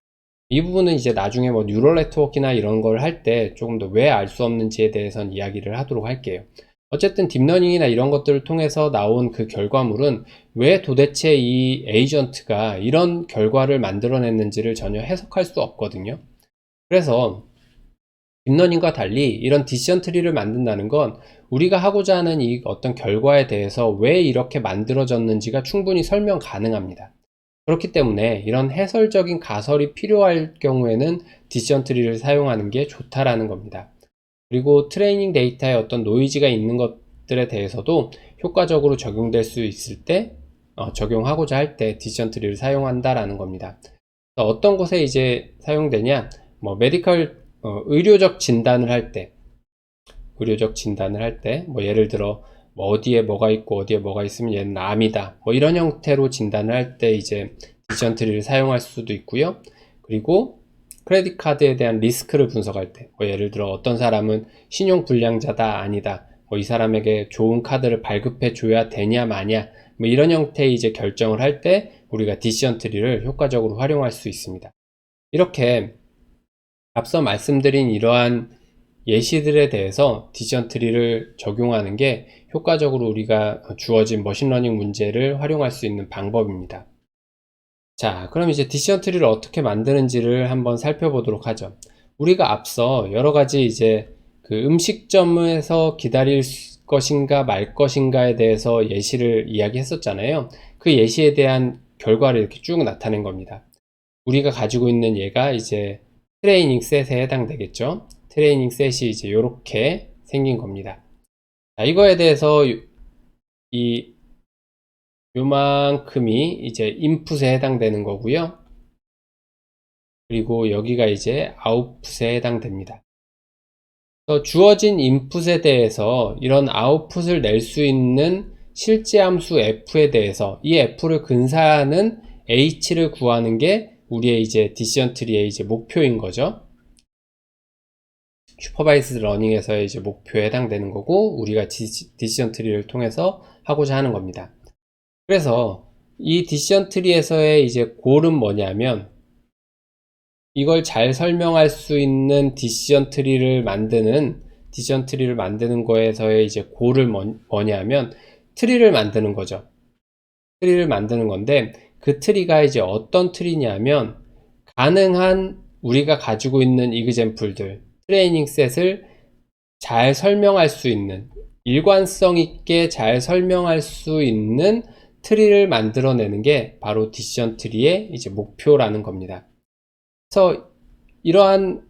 이 부분은 이제 나중에 뭐 뉴럴 네트워크나 이런 걸 할 때 조금 더 왜 알 수 없는지에 대해서는 이야기를 하도록 할게요. 어쨌든 딥러닝이나 이런 것들을 통해서 나온 그 결과물은 왜 도대체 이 에이전트가 이런 결과를 만들어냈는지를 전혀 해석할 수 없거든요. 그래서 딥러닝과 달리 이런 디시전 트리를 만든다는 건 우리가 하고자 하는 이 어떤 결과에 대해서 왜 이렇게 만들어졌는지가 충분히 설명 가능합니다. 그렇기 때문에 이런 해설적인 가설이 필요할 경우에는 디시전 트리를 사용하는 게 좋다라는 겁니다. 그리고 트레이닝 데이터에 어떤 노이즈가 있는 것들에 대해서도 효과적으로 적용될 수 있을 때, 적용하고자 할 때 디시전 트리를 사용한다라는 겁니다. 어떤 곳에 이제 사용되냐, 뭐 메디컬, 의료적 진단을 할 때, 뭐 예를 들어 뭐 어디에 뭐가 있고 어디에 뭐가 있으면 얘는 암이다, 뭐 이런 형태로 진단을 할 때 이제 디시전 트리를 사용할 수도 있고요. 그리고 크레딧 카드에 대한 리스크를 분석할 때, 뭐 예를 들어 어떤 사람은 신용 불량자다 아니다, 뭐 이 사람에게 좋은 카드를 발급해 줘야 되냐 마냐, 뭐 이런 형태의 이제 결정을 할 때 우리가 디시전 트리를 효과적으로 활용할 수 있습니다. 이렇게 앞서 말씀드린 이러한 예시들에 대해서 디시전 트리를 적용하는 게 효과적으로 우리가 주어진 머신러닝 문제를 활용할 수 있는 방법입니다. 자, 그럼 이제 디시전 트리를 어떻게 만드는지를 한번 살펴보도록 하죠. 우리가 앞서 여러 가지 이제 그 음식점에서 기다릴 것인가 말 것인가에 대해서 예시를 이야기했었잖아요. 그 예시에 대한 결과를 이렇게 쭉 나타낸 겁니다. 우리가 가지고 있는 얘가 이제 트레이닝 셋에 해당되겠죠. 트레이닝 셋이 이제 이렇게 생긴 겁니다. 자, 이거에 대해서 요만큼이 이제 인풋에 해당되는 거고요. 그리고 여기가 이제 아웃풋에 해당됩니다. 주어진 인풋에 대해서 이런 아웃풋을 낼 수 있는 실제 함수 f에 대해서 이 f를 근사하는 h를 구하는 게 우리의 이제 디시전 트리의 이제 목표인 거죠. 슈퍼바이스드 러닝에서의 이제 목표에 해당되는 거고, 우리가 디시전 트리를 통해서 하고자 하는 겁니다. 그래서 이 디시전 트리에서의 이제 골은 뭐냐면, 이걸 잘 설명할 수 있는 디시전 트리를 만드는 거에서의 이제 골을 뭐냐면 트리를 만드는 거죠. 트리를 만드는 건데, 그 트리가 이제 어떤 트리냐면 가능한 우리가 가지고 있는 이그젬플들, 트레이닝 셋을 잘 설명할 수 있는, 일관성 있게 잘 설명할 수 있는 트리를 만들어내는 게 바로 디시전 트리의 이제 목표라는 겁니다. 그래서 이러한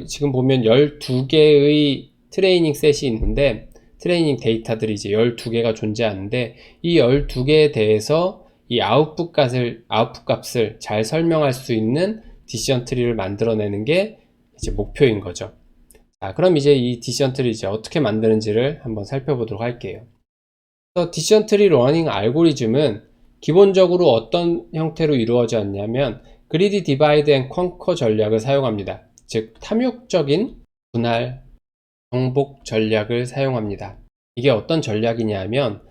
지금 보면 12개의 트레이닝 셋이 있는데, 트레이닝 데이터들이 이제 12개가 존재하는데, 이 12개에 대해서 이 아웃풋 값을 잘 설명할 수 있는 디시전 트리를 만들어내는 게 이제 목표인 거죠. 자, 그럼 이제 이 디시전 트리 이제 어떻게 만드는지를 한번 살펴보도록 할게요. 그래서 디시전 트리 러닝 알고리즘은 기본적으로 어떤 형태로 이루어졌냐면 그리디 디바이드 앤 컨커 전략을 사용합니다. 즉 탐욕적인 분할 정복 전략을 사용합니다. 이게 어떤 전략이냐 면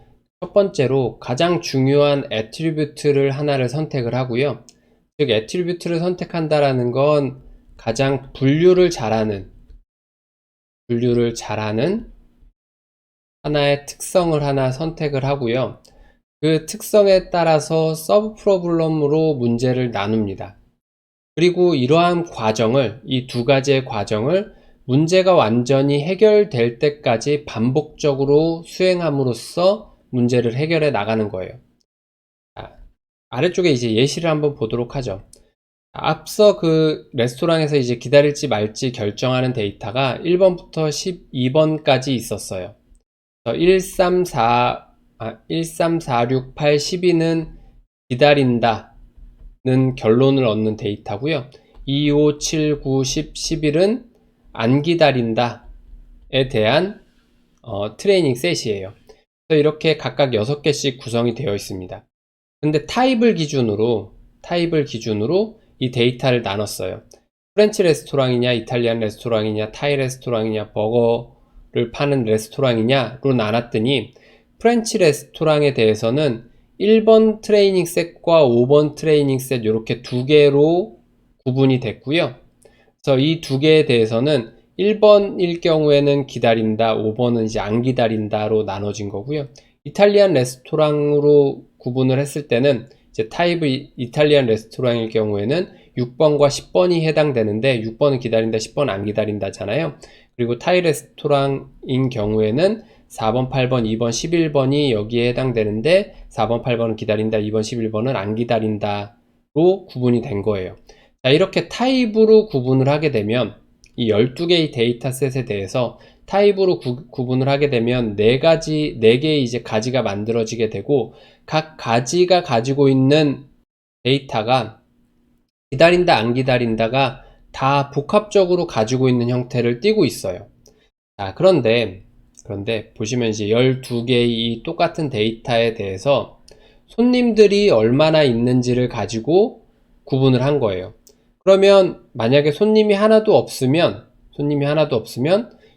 첫 번째로 가장 중요한 애트리뷰트를 하나를 선택을 하고요. 즉 애트리뷰트를 선택한다라는 건 가장 분류를 잘하는 하나의 특성을 하나 선택을 하고요. 그 특성에 따라서 서브 프로블럼으로 문제를 나눕니다. 그리고 이러한 과정을, 이 두 가지의 과정을 문제가 완전히 해결될 때까지 반복적으로 수행함으로써 문제를 해결해 나가는 거예요. 자, 아래쪽에 이제 예시를 한번 보도록 하죠. 앞서 그 레스토랑에서 이제 기다릴지 말지 결정하는 데이터가 1번부터 12번까지 있었어요. 13468 12는 기다린다는 결론을 얻는 데이터고요. 2, 5, 7, 9, 10, 11은 안 기다린다에 대한 트레이닝 셋이에요. 그래서 이렇게 각각 6개씩 구성이 되어 있습니다. 근데 타입을 기준으로 이 데이터를 나눴어요. 프렌치 레스토랑이냐, 이탈리안 레스토랑이냐, 타이 레스토랑이냐, 버거를 파는 레스토랑이냐로 나눴더니 프렌치 레스토랑에 대해서는 1번 트레이닝 셋과 5번 트레이닝 셋 이렇게 두 개로 구분이 됐고요. 그래서 이 두 개에 대해서는 1번일 경우에는 기다린다, 5번은 이제 안 기다린다로 나눠진 거고요. 이탈리안 레스토랑으로 구분을 했을 때는 이제 타입의 이탈리안 레스토랑일 경우에는 6번과 10번이 해당되는데 6번은 기다린다, 10번은 안 기다린다잖아요. 그리고 타이 레스토랑인 경우에는 4번, 8번, 2번, 11번이 여기에 해당되는데 4번, 8번은 기다린다, 2번, 11번은 안 기다린다로 구분이 된 거예요. 자, 이렇게 타입으로 구분을 하게 되면 이 12개의 데이터셋에 대해서 타입으로 구분을 하게 되면 4개의 이제 가지가 만들어지게 되고 각 가지가 가지고 있는 데이터가 기다린다, 안 기다린다가 다 복합적으로 가지고 있는 형태를 띠고 있어요. 자, 그런데 보시면 이제 12개의 이 똑같은 데이터에 대해서 손님들이 얼마나 있는지를 가지고 구분을 한 거예요. 그러면 만약에 손님이 하나도 없으면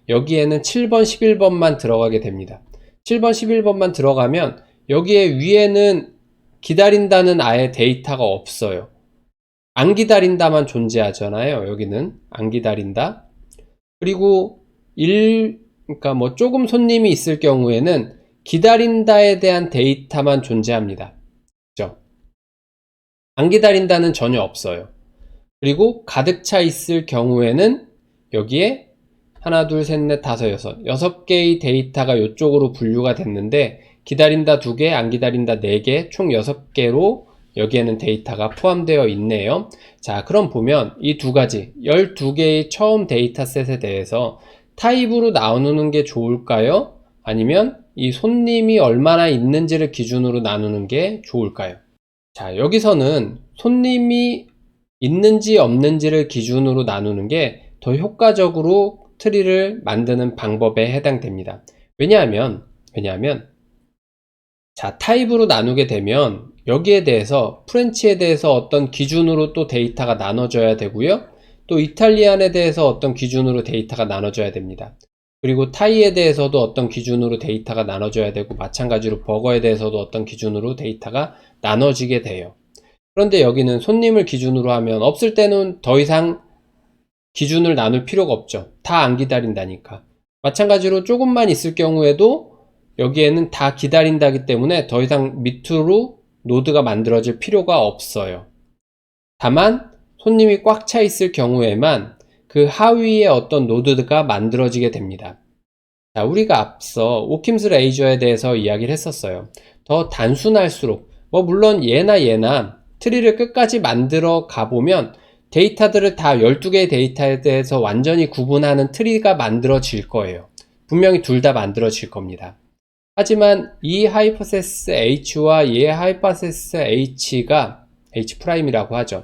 여기에는 7번, 11번만 들어가게 됩니다. 7번, 11번만 들어가면 여기에 위에는 기다린다는 아예 데이터가 없어요. 안 기다린다만 존재하잖아요. 여기는 안 기다린다. 그리고 그러니까 뭐 조금 손님이 있을 경우에는 기다린다에 대한 데이터만 존재합니다. 그죠? 안 기다린다는 전혀 없어요. 그리고 가득 차 있을 경우에는 여기에 하나, 둘, 셋, 넷, 다섯, 여섯 개의 데이터가 이쪽으로 분류가 됐는데 기다린다 2개, 안 기다린다 4개, 총 6개로 여기에는 데이터가 포함되어 있네요. 자, 그럼 보면 이 두 가지 12개의 처음 데이터셋에 대해서 타입으로 나누는 게 좋을까요? 아니면 이 손님이 얼마나 있는지를 기준으로 나누는 게 좋을까요? 자, 여기서는 손님이 있는지 없는지를 기준으로 나누는 게 더 효과적으로 트리를 만드는 방법에 해당됩니다. 왜냐하면 자, 타입으로 나누게 되면 여기에 대해서 프렌치에 대해서 어떤 기준으로 또 데이터가 나눠져야 되고요. 또 이탈리안에 대해서 어떤 기준으로 데이터가 나눠져야 됩니다. 그리고 타이에 대해서도 어떤 기준으로 데이터가 나눠져야 되고 마찬가지로 버거에 대해서도 어떤 기준으로 데이터가 나눠지게 돼요. 그런데 여기는 손님을 기준으로 하면 없을 때는 더 이상 기준을 나눌 필요가 없죠. 다 안 기다린다니까. 마찬가지로 조금만 있을 경우에도 여기에는 다 기다린다기 때문에 더 이상 밑으로 노드가 만들어질 필요가 없어요. 다만 손님이 꽉 차 있을 경우에만 그 하위에 어떤 노드가 만들어지게 됩니다. 자, 우리가 앞서 오킴스 레이저에 대해서 이야기를 했었어요. 더 단순할수록 물론 얘나 트리를 끝까지 만들어 가보면 데이터들을 다 12개의 데이터에 대해서 완전히 구분하는 트리가 만들어질 거예요. 분명히 둘 다 만들어질 겁니다. 하지만 이 하이퍼세스 H와 얘 하이퍼세스 H가 H'이라고 하죠.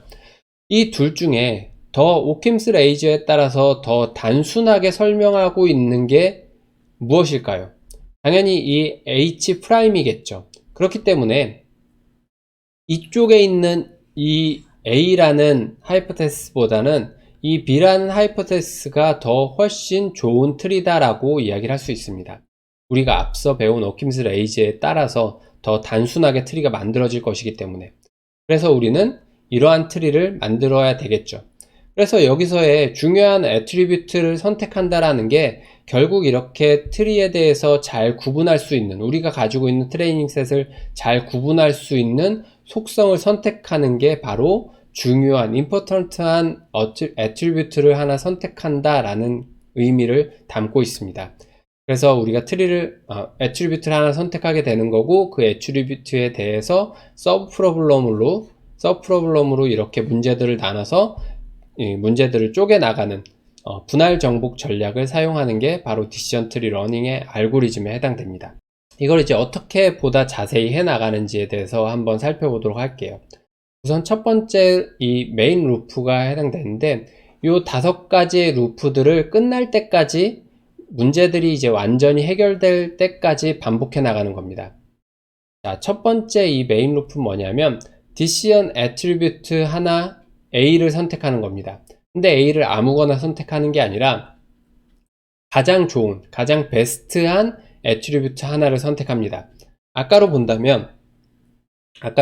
이 둘 중에 더 오킴스 레이저에 따라서 더 단순하게 설명하고 있는 게 무엇일까요? 당연히 이 H'이겠죠. 그렇기 때문에 이쪽에 있는 이 A라는 하이포테시스보다는 이 B라는 하이포테시스가 더 훨씬 좋은 틀이다라고 이야기를 할 수 있습니다. 우리가 앞서 배운 오킴스 레이저에 따라서 더 단순하게 트리가 만들어질 것이기 때문에. 그래서 우리는 이러한 트리를 만들어야 되겠죠. 그래서 여기서의 중요한 애트리뷰트를 선택한다라는 게 결국 이렇게 트리에 대해서 잘 구분할 수 있는, 우리가 가지고 있는 트레이닝 셋을 잘 구분할 수 있는 속성을 선택하는 게 바로 중요한 임포턴트한 애트리뷰트를 하나 선택한다라는 의미를 담고 있습니다. 그래서 우리가 애트리뷰트를 하나 선택하게 되는 거고, 그 애트리뷰트에 대해서 서브 프로블럼으로 이렇게 문제들을 나눠서 문제들을 쪼개나가는 분할 정복 전략을 사용하는 게 바로 디시전 트리 러닝의 알고리즘에 해당됩니다. 이걸 이제 어떻게 보다 자세히 해나가는지에 대해서 한번 살펴보도록 할게요. 우선 첫 번째 이 메인 루프가 해당되는데, 이 5가지의 루프들을 끝날 때까지 문제들이 이제 완전히 해결될 때까지 반복해 나가는 겁니다. 자, 첫 번째 이 메인 루프는 뭐냐면 디시전 애트리뷰트 하나 A를 선택하는 겁니다. 근데 A를 아무거나 선택하는 게 아니라 가장 좋은, 가장 베스트한 애트리뷰트 하나를 선택합니다. 아까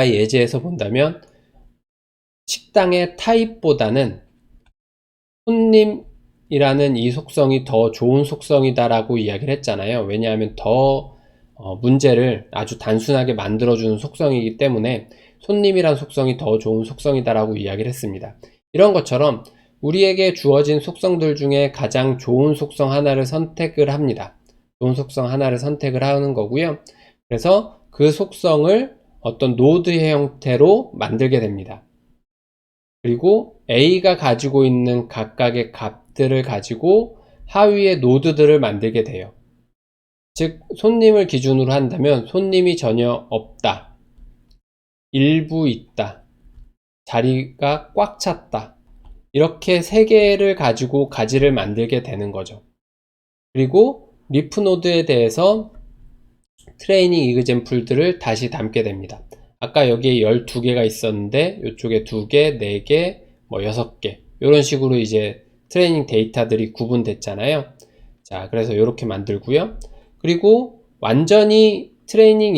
예제에서 본다면 식당의 타입보다는 손님이라는 이 속성이 더 좋은 속성이다라고 이야기를 했잖아요. 왜냐하면 문제를 아주 단순하게 만들어주는 속성이기 때문에 손님이란 속성이 더 좋은 속성이다라고 이야기를 했습니다. 이런 것처럼 우리에게 주어진 속성들 중에 가장 좋은 속성 하나를 선택을 합니다. 좋은 속성 하나를 선택을 하는 거고요. 그래서 그 속성을 어떤 노드의 형태로 만들게 됩니다. 그리고 A가 가지고 있는 각각의 값들을 가지고 하위의 노드들을 만들게 돼요. 즉, 손님을 기준으로 한다면 손님이 전혀 없다, 일부 있다, 자리가 꽉 찼다, 이렇게 3개를 가지고 가지를 만들게 되는 거죠. 그리고 리프 노드에 대해서 트레이닝 이그젠플들을 다시 담게 됩니다. 아까 여기에 12개가 있었는데 이쪽에 2개, 4개, 6개 이런 식으로 이제 트레이닝 데이터들이 구분됐잖아요. 자, 그래서 이렇게 만들고요. 그리고 완전히 트레이닝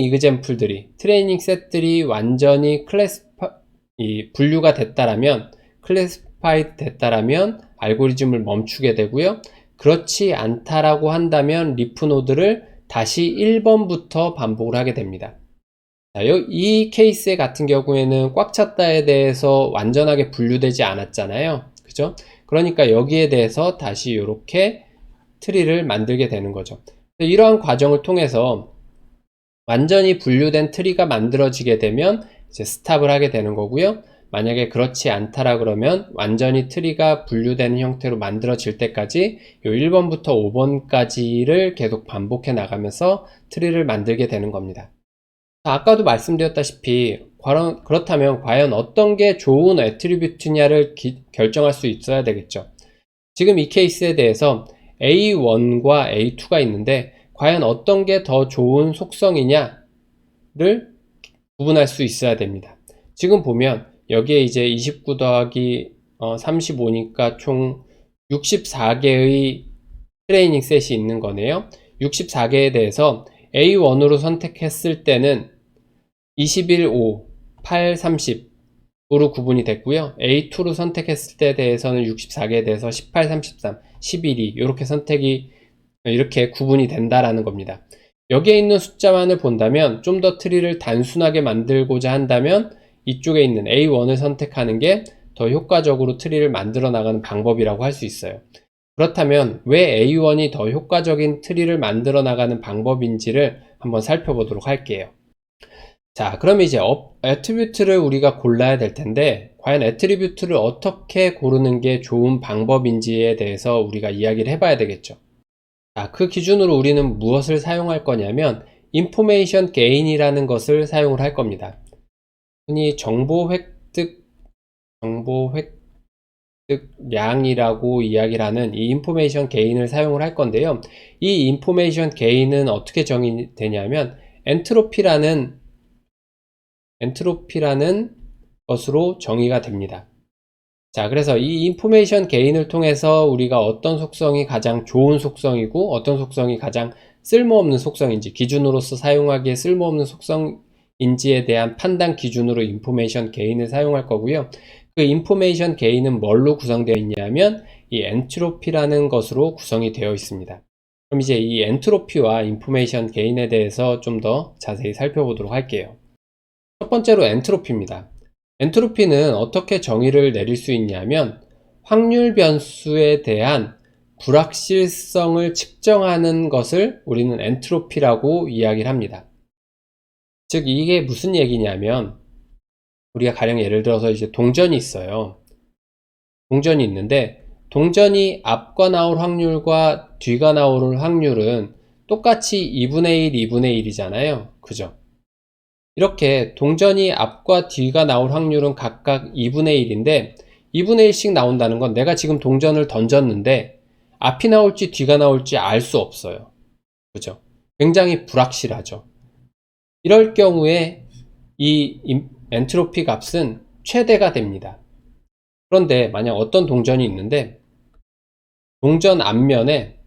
트레이닝 셋들이 완전히 분류가 됐다라면, 클래시파이드 됐다라면 알고리즘을 멈추게 되고요. 그렇지 않다라고 한다면 리프 노드를 다시 1번부터 반복을 하게 됩니다. 자, 이 케이스 같은 경우에는 꽉 찼다에 대해서 완전하게 분류되지 않았잖아요. 그죠? 그러니까 여기에 대해서 다시 이렇게 트리를 만들게 되는 거죠. 이러한 과정을 통해서 완전히 분류된 트리가 만들어지게 되면 이제 스탑을 하게 되는 거고요. 만약에 그렇지 않다라 그러면 완전히 트리가 분류되는 형태로 만들어질 때까지 요 1번부터 5번까지를 계속 반복해 나가면서 트리를 만들게 되는 겁니다. 아까도 말씀드렸다시피 그렇다면 과연 어떤 게 좋은 애트리뷰트냐를 결정할 수 있어야 되겠죠. 지금 이 케이스에 대해서 A1과 A2가 있는데 과연 어떤 게 더 좋은 속성이냐를 구분할 수 있어야 됩니다. 지금 보면 여기에 이제 29 더하기 35니까 총 64개의 트레이닝 셋이 있는 거네요. 64개에 대해서 A1으로 선택했을 때는 21, 5, 8, 30으로 구분이 됐고요. A2로 선택했을 때 대해서는 64개에 대해서 18, 33, 11, 2 이렇게 구분이 된다라는 겁니다. 여기에 있는 숫자만을 본다면 좀 더 트리를 단순하게 만들고자 한다면 이쪽에 있는 A1을 선택하는 게 더 효과적으로 트리를 만들어 나가는 방법이라고 할 수 있어요. 그렇다면 왜 A1이 더 효과적인 트리를 만들어 나가는 방법인지를 한번 살펴보도록 할게요. 자, 그럼 이제 애트리뷰트를 우리가 골라야 될 텐데 과연 애트리뷰트를 어떻게 고르는 게 좋은 방법인지에 대해서 우리가 이야기를 해봐야 되겠죠. 자, 그 기준으로 우리는 무엇을 사용할 거냐면 information gain이라는 것을 사용을 할 겁니다. 흔히 정보 획득량이라고 이야기를 하는 이 information gain을 사용을 할 건데요. 이 information gain은 어떻게 정의되냐면 엔트로피라는 것으로 정의가 됩니다. 자, 그래서 이 인포메이션 게인을 통해서 우리가 어떤 속성이 가장 좋은 속성이고 어떤 속성이 가장 쓸모없는 속성인지, 기준으로서 사용하기에 쓸모없는 속성인지에 대한 판단 기준으로 인포메이션 게인을 사용할 거고요. 그 인포메이션 게인은 뭘로 구성되어 있냐면 이 엔트로피라는 것으로 구성이 되어 있습니다. 그럼 이제 이 엔트로피와 인포메이션 게인에 대해서 좀 더 자세히 살펴보도록 할게요. 첫 번째로 엔트로피입니다. 엔트로피는 어떻게 정의를 내릴 수 있냐면 확률 변수에 대한 불확실성을 측정하는 것을 우리는 엔트로피라고 이야기를 합니다. 즉 이게 무슨 얘기냐면 우리가 가령 예를 들어서 이제 동전이 있어요. 동전이 있는데 동전이 앞과 나올 확률과 뒤가 나올 확률은 똑같이 2분의 1, 2분의 1이잖아요. 그죠? 이렇게 동전이 앞과 뒤가 나올 확률은 각각 2분의 1인데 2분의 1씩 나온다는 건 내가 지금 동전을 던졌는데 앞이 나올지 뒤가 나올지 알 수 없어요. 그죠? 굉장히 불확실하죠. 이럴 경우에 이 엔트로피 값은 최대가 됩니다. 그런데 만약 어떤 동전이 있는데 동전 앞면에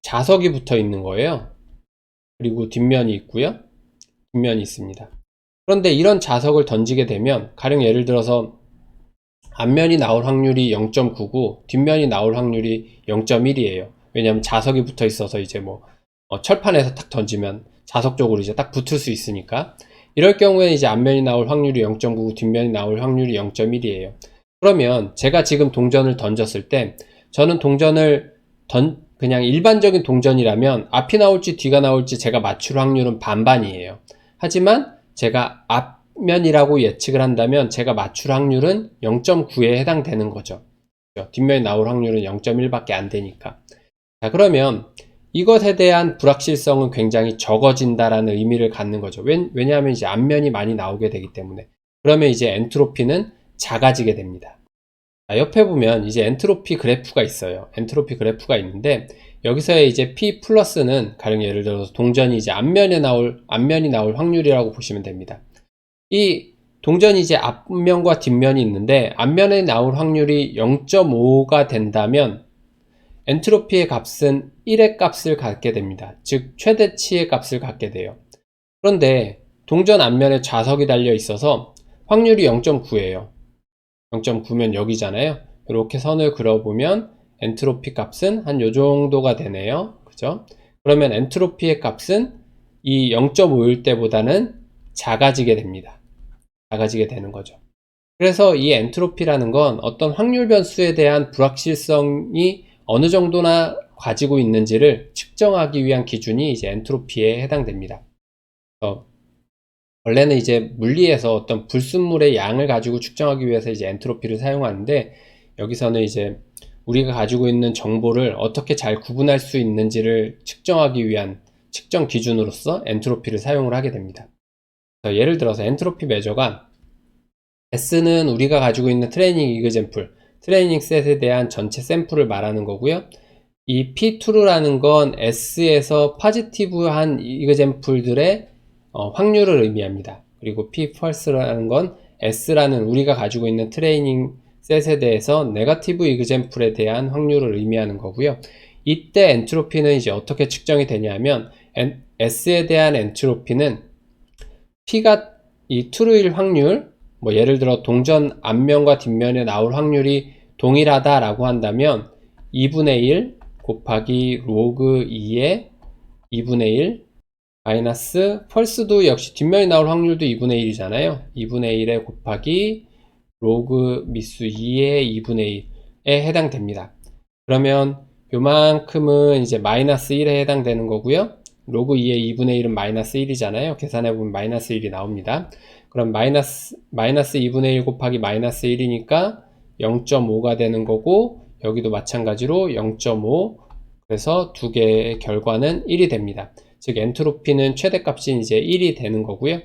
자석이 붙어 있는 거예요. 그리고 뒷면이 있고요. 뒷면이 있습니다. 그런데 이런 자석을 던지게 되면 가령 예를 들어서 앞면이 나올 확률이 0.9고 뒷면이 나올 확률이 0.1이에요. 왜냐하면 자석이 붙어 있어서 이제 뭐 철판에서 딱 던지면 자석 쪽으로 이제 딱 붙을 수 있으니까 이럴 경우에 이제 앞면이 나올 확률이 0.9고 뒷면이 나올 확률이 0.1이에요. 그러면 제가 지금 동전을 던졌을 때 저는 동전을 그냥 일반적인 동전이라면 앞이 나올지 뒤가 나올지 제가 맞출 확률은 반반이에요. 하지만 제가 앞면이라고 예측을 한다면 제가 맞출 확률은 0.9에 해당되는 거죠. 뒷면이 나올 확률은 0.1밖에 안 되니까. 자, 그러면 이것에 대한 불확실성은 굉장히 적어진다라는 의미를 갖는 거죠. 왜냐하면 이제 앞면이 많이 나오게 되기 때문에. 그러면 이제 엔트로피는 작아지게 됩니다. 자, 옆에 보면 이제 엔트로피 그래프가 있어요. 엔트로피 그래프가 있는데 여기서의 이제 P 플러스는 가령 예를 들어서 동전이 이제 앞면이 나올 확률이라고 보시면 됩니다. 이 동전이 이제 앞면과 뒷면이 있는데 앞면에 나올 확률이 0.5가 된다면 엔트로피의 값은 1의 값을 갖게 됩니다. 즉 최대치의 값을 갖게 돼요. 그런데 동전 앞면에 자석이 달려 있어서 확률이 0.9예요. 0.9면 여기잖아요. 이렇게 선을 그려보면 엔트로피 값은 한 요 정도가 되네요. 그죠? 그러면 엔트로피의 값은 이 0.5일 때보다는 작아지게 됩니다. 작아지게 되는 거죠. 그래서 이 엔트로피라는 건 어떤 확률 변수에 대한 불확실성이 어느 정도나 가지고 있는지를 측정하기 위한 기준이 이제 엔트로피에 해당됩니다. 원래는 이제 물리에서 어떤 불순물의 양을 가지고 측정하기 위해서 이제 엔트로피를 사용하는데 여기서는 이제 우리가 가지고 있는 정보를 어떻게 잘 구분할 수 있는지를 측정하기 위한 측정 기준으로서 엔트로피를 사용을 하게 됩니다. 예를 들어서 엔트로피 메저가 S는 우리가 가지고 있는 트레이닝 이그젠플, 트레이닝 셋에 대한 전체 샘플을 말하는 거고요. 이 P2라는 건 S에서 포지티브한 이그젠플들의 확률을 의미합니다. 그리고 P false라는 건 S라는 우리가 가지고 있는 트레이닝 셋에 대해서 네거티브 이그젠플에 대한 확률을 의미하는 거고요. 이때 엔트로피는 이제 어떻게 측정이 되냐면 S에 대한 엔트로피는 P가 이 true일 확률, 뭐 예를 들어 동전 앞면과 뒷면에 나올 확률이 동일하다라고 한다면 2분의 1 곱하기 로그 2의 2분의 1 마이너스 펄스도 역시 뒷면이 나올 확률도 2분의 1이잖아요. 2분의 1에 곱하기 로그 미수 2의 2분의 1에 해당됩니다. 그러면 요만큼은 이제 마이너스 1에 해당되는 거고요. 로그 2의 2분의 1은 마이너스 1이잖아요. 계산해보면 마이너스 1이 나옵니다. 그럼 마이너스 2분의 1 곱하기 마이너스 1이니까 0.5가 되는 거고 여기도 마찬가지로 0.5 그래서 두 개의 결과는 1이 됩니다. 즉 엔트로피는 최대값이 이제 1이 되는 거고요.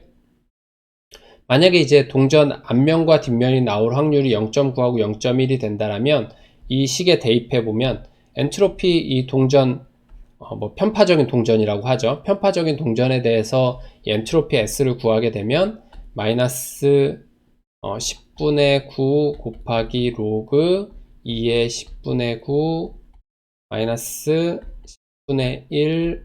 만약에 이제 동전 앞면과 뒷면이 나올 확률이 0.9하고 0.1이 된다면 이 식에 대입해 보면 엔트로피 이 동전 편파적인 동전이라고 하죠. 편파적인 동전에 대해서 이 엔트로피 S를 구하게 되면 마이너스 10분의 9 곱하기 로그 2의 10분의 9 마이너스 10분의 1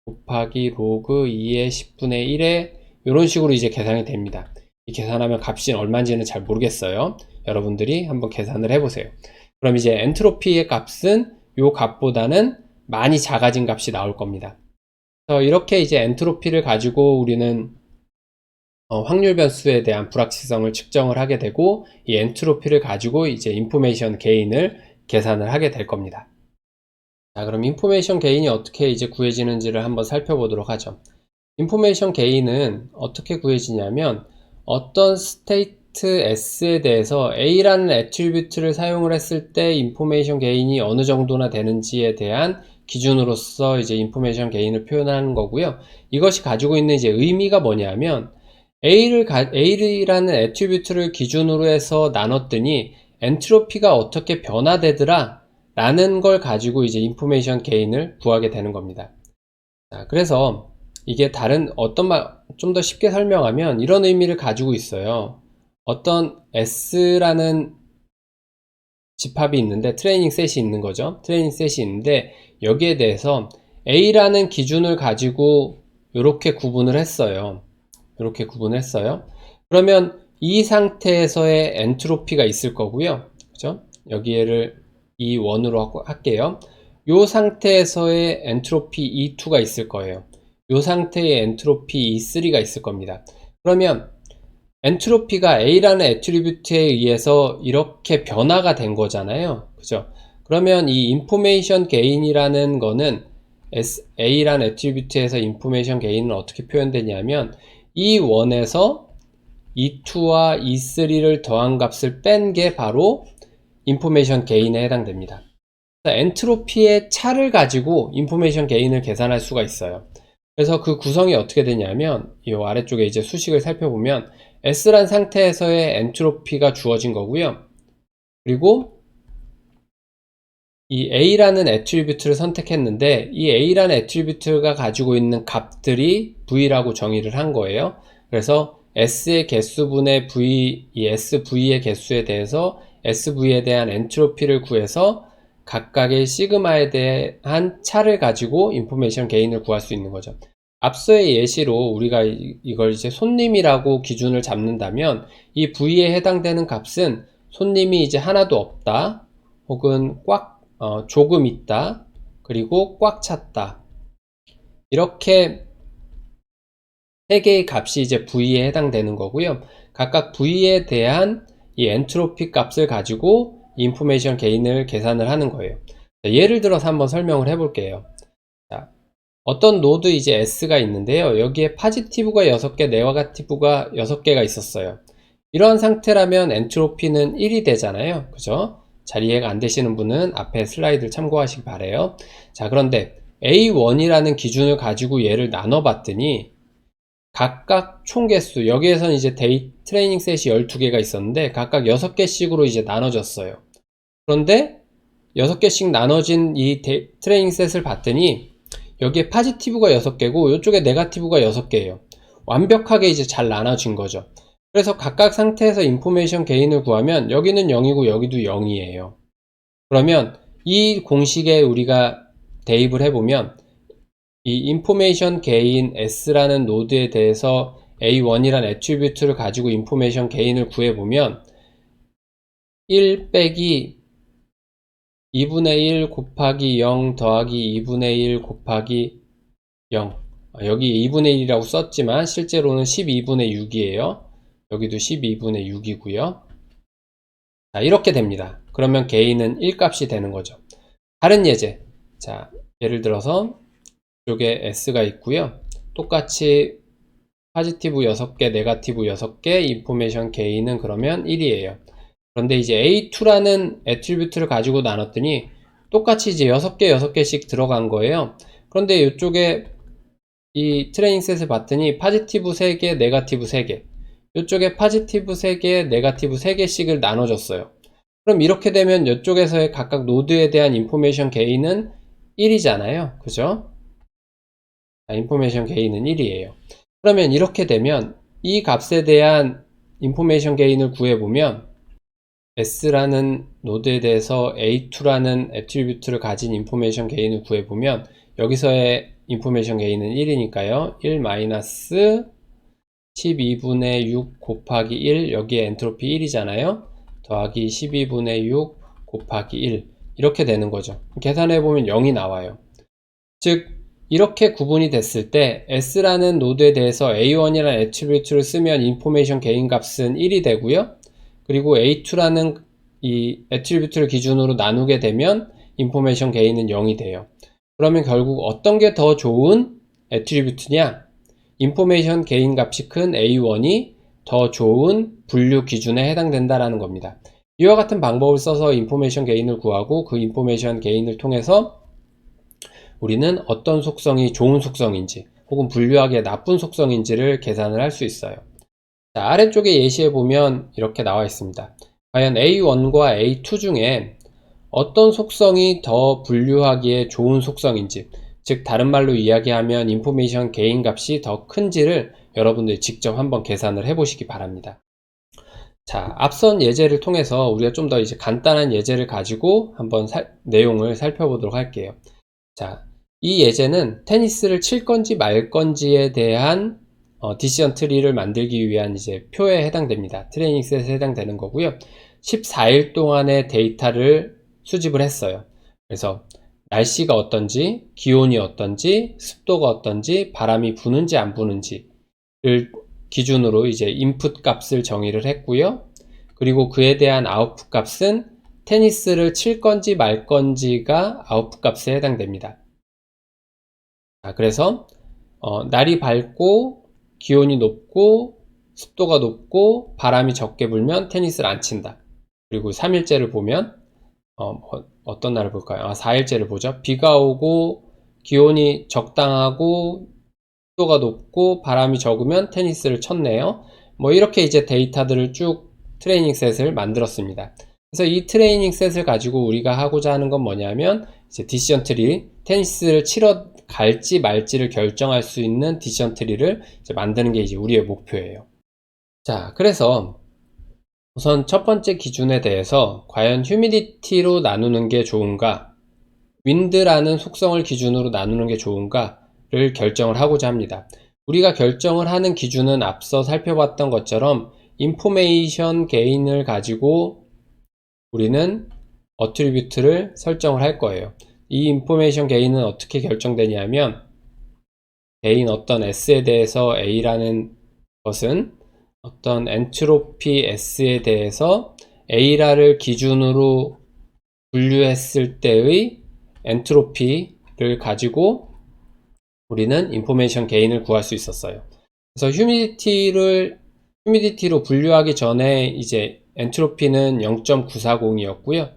곱하기 로그 2의 10분의 1에 이런 식으로 이제 계산이 됩니다. 이 계산하면 값이 얼마인지는 잘 모르겠어요. 여러분들이 한번 계산을 해보세요. 그럼 이제 엔트로피의 값은 이 값보다는 많이 작아진 값이 나올 겁니다. 그래서 이렇게 이제 엔트로피를 가지고 우리는 확률 변수에 대한 불확실성을 측정을 하게 되고 이 엔트로피를 가지고 이제 인포메이션 게인을 계산을 하게 될 겁니다. 자, 그럼 인포메이션 게인이 어떻게 이제 구해지는지를 한번 살펴보도록 하죠. 인포메이션 게인은 어떻게 구해지냐면 어떤 스테이트 S에 대해서 A라는 애트리뷰트를 사용을 했을 때 인포메이션 게인이 어느 정도나 되는지에 대한 기준으로서 이제 인포메이션 게인을 표현하는 거고요. 이것이 가지고 있는 이제 의미가 뭐냐면 A라는 애트리뷰트를 기준으로 해서 나눴더니 엔트로피가 어떻게 변화되더라 라는 걸 가지고 이제 인포메이션 게인을 구하게 되는 겁니다. 자, 그래서 이게 좀 더 쉽게 설명하면 이런 의미를 가지고 있어요. 어떤 S라는 집합이 있는데 트레이닝 셋이 있는 거죠. 트레이닝 셋이 있는데 여기에 대해서 A라는 기준을 가지고 이렇게 구분을 했어요. 이렇게 구분했어요. 그러면 이 상태에서의 엔트로피가 있을 거고요. 그죠? 여기를 E1으로 할게요. 이 상태에서의 엔트로피 E2가 있을 거예요. 이 상태의 엔트로피 E3가 있을 겁니다. 그러면 엔트로피가 A라는 애트리뷰트에 의해서 이렇게 변화가 된 거잖아요. 그죠? 그러면 이 인포메이션 게인이라는 거는 A라는 애트리뷰트에서 인포메이션 게인은 어떻게 표현되냐면 E1에서 E2와 E3를 더한 값을 뺀 게 바로 인포메이션 게인에 해당됩니다. 엔트로피의 차를 가지고 인포메이션 게인을 계산할 수가 있어요. 그래서 그 구성이 어떻게 되냐면 이 아래쪽에 이제 수식을 살펴보면 S란 상태에서의 엔트로피가 주어진 거고요. 그리고 이 A라는 애트리뷰트를 선택했는데 이 A라는 애트리뷰트가 가지고 있는 값들이 V라고 정의를 한 거예요. 그래서 S의 개수분의 V, 이 SV의 개수에 대해서 SV에 대한 엔트로피를 구해서 각각의 시그마에 대한 차를 가지고 인포메이션 게인을 구할 수 있는 거죠. 앞서의 예시로 우리가 이걸 이제 손님이라고 기준을 잡는다면 이 V에 해당되는 값은 손님이 이제 하나도 없다 혹은 조금 있다 그리고 꽉 찼다 이렇게 세 개의 값이 이제 V에 해당되는 거고요. 각각 V에 대한 이 엔트로피 값을 가지고 인포메이션 게인을 계산을 하는 거예요. 자, 예를 들어서 한번 설명을 해볼게요. 자, 어떤 노드 이제 S가 있는데요. 여기에 파지티브가 6개, 네거티브가 6개가 있었어요. 이러한 상태라면 엔트로피는 1이 되잖아요. 그죠? 잘 이해가 안 되시는 분은 앞에 슬라이드를 참고하시기 바래요. 자, 그런데 A1이라는 기준을 가지고 얘를 나눠봤더니 각각 총 개수, 여기에서는 이제 트레이닝 셋이 12개가 있었는데 각각 6개씩으로 이제 나눠졌어요. 그런데 6개씩 나눠진 이 트레이닝 셋을 봤더니 여기에 파지티브가 6개고 이쪽에 네거티브가 6개예요. 완벽하게 이제 잘 나눠진 거죠. 그래서 각각 상태에서 인포메이션 게인을 구하면 여기는 0이고 여기도 0이에요. 그러면 이 공식에 우리가 대입을 해보면 이 인포메이션 게인 S라는 노드에 대해서 A1이라는 애트리뷰트를 가지고 인포메이션 게인을 구해보면 1 빼기 2분의 1 곱하기 0 더하기 2분의 1 곱하기 0 여기 2분의 1이라고 썼지만 실제로는 12분의 6이에요. 여기도 12분의 6이고요. 자, 이렇게 됩니다. 그러면 게인은 1값이 되는 거죠. 다른 예제. 자, 예를 들어서 이쪽에 S가 있고요. 똑같이 파지티브 6개, 네거티브 6개, 인포메이션 게인은 그러면 1이에요. 그런데 이제 A2라는 애트리뷰트를 가지고 나눴더니 똑같이 이제 6개 6개씩 들어간 거예요. 그런데 이쪽에 이 트레이닝 셋을 봤더니 포지티브 3개, 네거티브 3개, 이쪽에 포지티브 3개, 네거티브 3개씩을 나눠줬어요. 그럼 이렇게 되면 이쪽에서의 각각 노드에 대한 인포메이션 게인은 1이잖아요. 그죠? 인포메이션 게인은 1이에요. 그러면 이렇게 되면 이 값에 대한 인포메이션 게인을 구해보면 S라는 노드에 대해서 A2라는 애트리뷰트를 가진 인포메이션 게인을 구해보면 여기서의 인포메이션 게인은 1이니까요. 1 마이너스 12분의 6 곱하기 1, 여기에 엔트로피 1이잖아요. 더하기 12분의 6 곱하기 1, 이렇게 되는 거죠. 계산해보면 0이 나와요. 즉 이렇게 구분이 됐을 때 S라는 노드에 대해서 A1이라는 애트리뷰트를 쓰면 인포메이션 게인 값은 1이 되고요. 그리고 A2라는 이 애트리뷰트를 기준으로 나누게 되면 인포메이션 게인은 0이 돼요. 그러면 결국 어떤 게 더 좋은 애트리뷰트냐? 인포메이션 게인 값이 큰 A1이 더 좋은 분류 기준에 해당된다라는 겁니다. 이와 같은 방법을 써서 인포메이션 게인을 구하고 그 인포메이션 게인을 통해서 우리는 어떤 속성이 좋은 속성인지 혹은 분류하기에 나쁜 속성인지를 계산을 할 수 있어요. 자, 아래쪽에 예시해 보면 이렇게 나와 있습니다. 과연 A1과 A2 중에 어떤 속성이 더 분류하기에 좋은 속성인지, 즉 다른 말로 이야기하면 인포메이션 게인 값이 더 큰지를 여러분들이 직접 한번 계산을 해 보시기 바랍니다. 자, 앞선 예제를 통해서 우리가 좀 더 이제 간단한 예제를 가지고 한번 내용을 살펴보도록 할게요. 자, 이 예제는 테니스를 칠 건지 말 건지에 대한 디시전 트리를 만들기 위한 이제 표에 해당됩니다. 트레이닝 셋에 해당되는 거고요. 14일 동안의 데이터를 수집을 했어요. 그래서 날씨가 어떤지, 기온이 어떤지, 습도가 어떤지, 바람이 부는지 안 부는지를 기준으로 이제 인풋 값을 정의를 했고요. 그리고 그에 대한 아웃풋 값은 테니스를 칠 건지 말 건지가 아웃풋 값에 해당됩니다. 자, 그래서 날이 밝고 기온이 높고 습도가 높고 바람이 적게 불면 테니스를 안 친다. 그리고 3일째를 보면 어떤 날을 볼까요? 4일째를 보죠. 비가 오고 기온이 적당하고 습도가 높고 바람이 적으면 테니스를 쳤네요. 뭐 이렇게 이제 데이터들을 쭉 트레이닝 셋을 만들었습니다. 그래서 이 트레이닝 셋을 가지고 우리가 하고자 하는 건 뭐냐면 이제 디시전 트리, 테니스를 치러 갈지 말지를 결정할 수 있는 디시전 트리를 이제 만드는 게 이제 우리의 목표예요. 자, 그래서 우선 첫 번째 기준에 대해서 과연 휴미디티로 나누는 게 좋은가, 윈드라는 속성을 기준으로 나누는 게 좋은가를 결정을 하고자 합니다. 우리가 결정을 하는 기준은 앞서 살펴봤던 것처럼 인포메이션 게인을 가지고 우리는 어트리뷰트를 설정을 할 거예요. 이 인포메이션 게인은 어떻게 결정되냐면 개인 어떤 S에 대해서 A라는 것은 어떤 엔트로피 S에 대해서 A라를 기준으로 분류했을 때의 엔트로피를 가지고 우리는 인포메이션 게인을 구할 수 있었어요. 그래서 휴미디티로 분류하기 전에 이제 엔트로피는 0.940이었고요.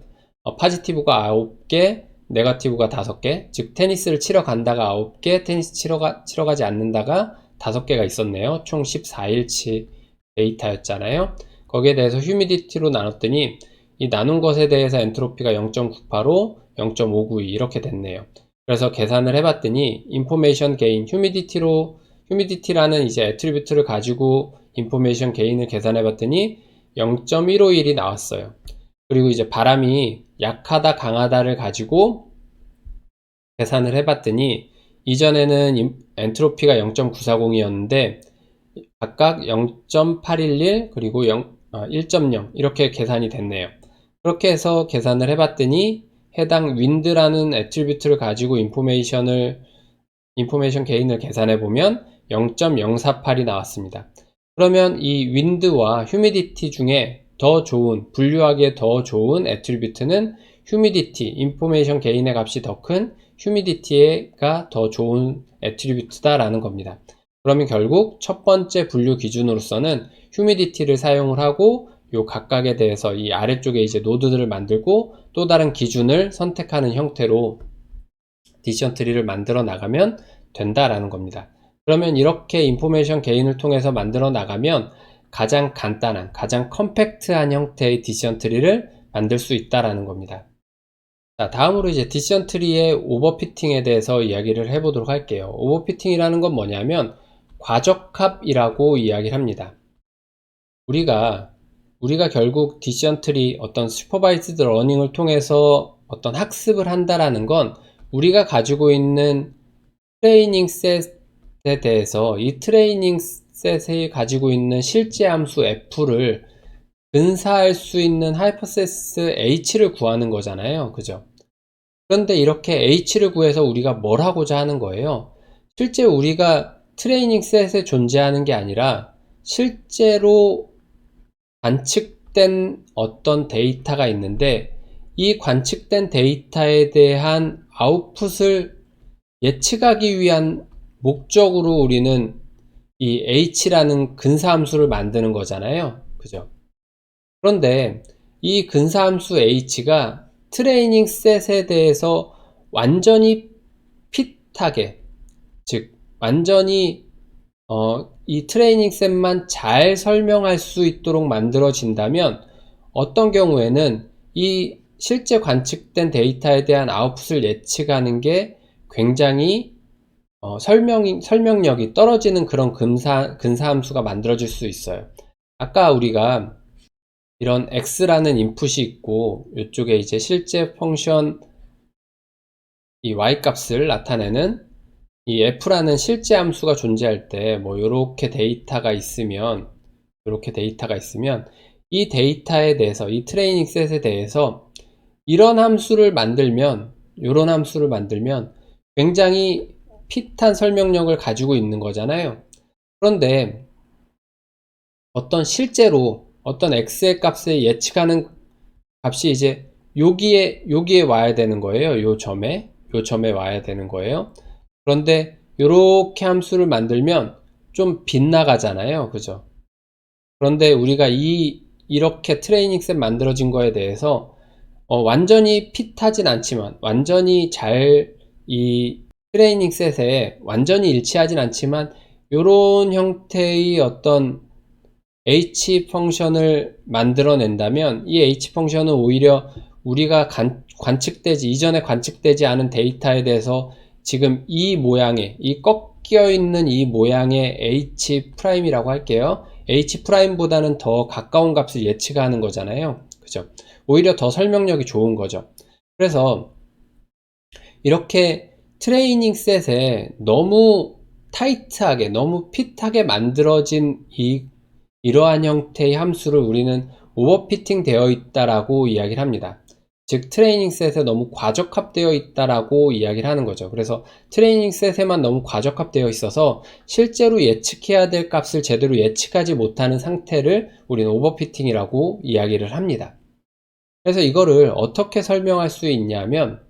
포지티브가 9개, 네거티브가 5개, 즉 테니스를 치러 간다가 9개, 테니스 치러 가지 않는다가 5개가 있었네요. 총 14일치 데이터였잖아요. 거기에 대해서 휴미디티로 나눴더니 이 나눈 것에 대해서 엔트로피가 0.985, 0.592 이렇게 됐네요. 그래서 계산을 해봤더니 인포메이션 게인, 휴미디티라는 이제 애트리뷰트를 가지고 인포메이션 게인을 계산해봤더니 0.151이 나왔어요. 그리고 이제 바람이 약하다 강하다를 가지고 계산을 해봤더니 이전에는 엔트로피가 0.940이었는데 각각 0.811 그리고 1.0 이렇게 계산이 됐네요. 그렇게 해서 계산을 해봤더니 해당 윈드라는 애트리뷰트를 가지고 인포메이션 게인을 계산해보면 0.048이 나왔습니다. 그러면 이 윈드와 휴미디티 중에 더 좋은, 분류하기에 더 좋은 애트리뷰트는 휴미디티, 인포메이션 게인의 값이 더 큰 휴미디티가 더 좋은 애트리뷰트다라는 겁니다. 그러면 결국 첫 번째 분류 기준으로서는 휴미디티를 사용을 하고 요 각각에 대해서 이 아래쪽에 이제 노드들을 만들고 또 다른 기준을 선택하는 형태로 디시전 트리를 만들어 나가면 된다라는 겁니다. 그러면 이렇게 인포메이션 게인을 통해서 만들어 나가면 가장 간단한, 가장 컴팩트한 형태의 디시전 트리를 만들 수 있다라는 겁니다. 자, 다음으로 이제 디시전 트리의 오버피팅에 대해서 이야기를 해보도록 할게요. 오버피팅이라는 건 뭐냐면 과적합이라고 이야기를 합니다. 우리가 결국 디시전 트리 어떤 슈퍼바이즈드 러닝을 통해서 어떤 학습을 한다라는 건 우리가 가지고 있는 트레이닝 셋에 대해서 이 트레이닝 셋이 가지고 있는 실제 함수 f를 근사할 수 있는 하이퍼세스 h를 구하는 거잖아요. 그죠? 그런데 이렇게 h를 구해서 우리가 뭘 하고자 하는 거예요? 실제 우리가 트레이닝 셋에 존재하는 게 아니라 실제로 관측된 어떤 데이터가 있는데 이 관측된 데이터에 대한 아웃풋을 예측하기 위한 목적으로 우리는 이 h라는 근사함수를 만드는 거잖아요. 그죠? 그런데 이 근사함수 h가 트레이닝 셋에 대해서 완전히 핏하게, 즉 완전히 이 트레이닝 셋만 잘 설명할 수 있도록 만들어진다면 어떤 경우에는 이 실제 관측된 데이터에 대한 아웃풋을 예측하는 게 굉장히 설명력이 떨어지는 그런 근사함수가 만들어질 수 있어요. 아까 우리가 이런 x라는 인풋이 있고 이쪽에 이제 실제 펑션 이 y 값을 나타내는 이 f라는 실제 함수가 존재할 때 뭐 이렇게 데이터가 있으면 이 데이터에 대해서 이 트레이닝 셋에 대해서 이런 함수를 만들면 굉장히 핏한 설명력을 가지고 있는 거잖아요. 그런데 실제로 어떤 x의 값을 예측하는 값이 이제 여기에 와야 되는 거예요. 요 점에 와야 되는 거예요. 그런데 이렇게 함수를 만들면 좀 빗나가잖아요. 그죠? 그런데 우리가 이렇게 트레이닝 셋 만들어진 거에 대해서 완전히 핏하진 않지만 완전히 이 트레이닝 셋에 완전히 일치하진 않지만 이런 형태의 어떤 h 펑션을 만들어낸다면 이 h 펑션은 오히려 우리가 이전에 관측되지 않은 데이터에 대해서 지금 이 모양의 이 꺾여 있는 이 모양의 h 프라임이라고 할게요. h 프라임보다는 더 가까운 값을 예측하는 거잖아요. 그죠? 오히려 더 설명력이 좋은 거죠. 그래서 이렇게 트레이닝 셋에 너무 타이트하게 너무 핏하게 만들어진 이러한 형태의 함수를 우리는 오버피팅 되어 있다라고 이야기를 합니다. 즉 트레이닝 셋에 너무 과적합되어 있다라고 이야기를 하는 거죠. 그래서 트레이닝 셋에만 너무 과적합되어 있어서 실제로 예측해야 될 값을 제대로 예측하지 못하는 상태를 우리는 오버피팅이라고 이야기를 합니다. 그래서 이거를 어떻게 설명할 수 있냐면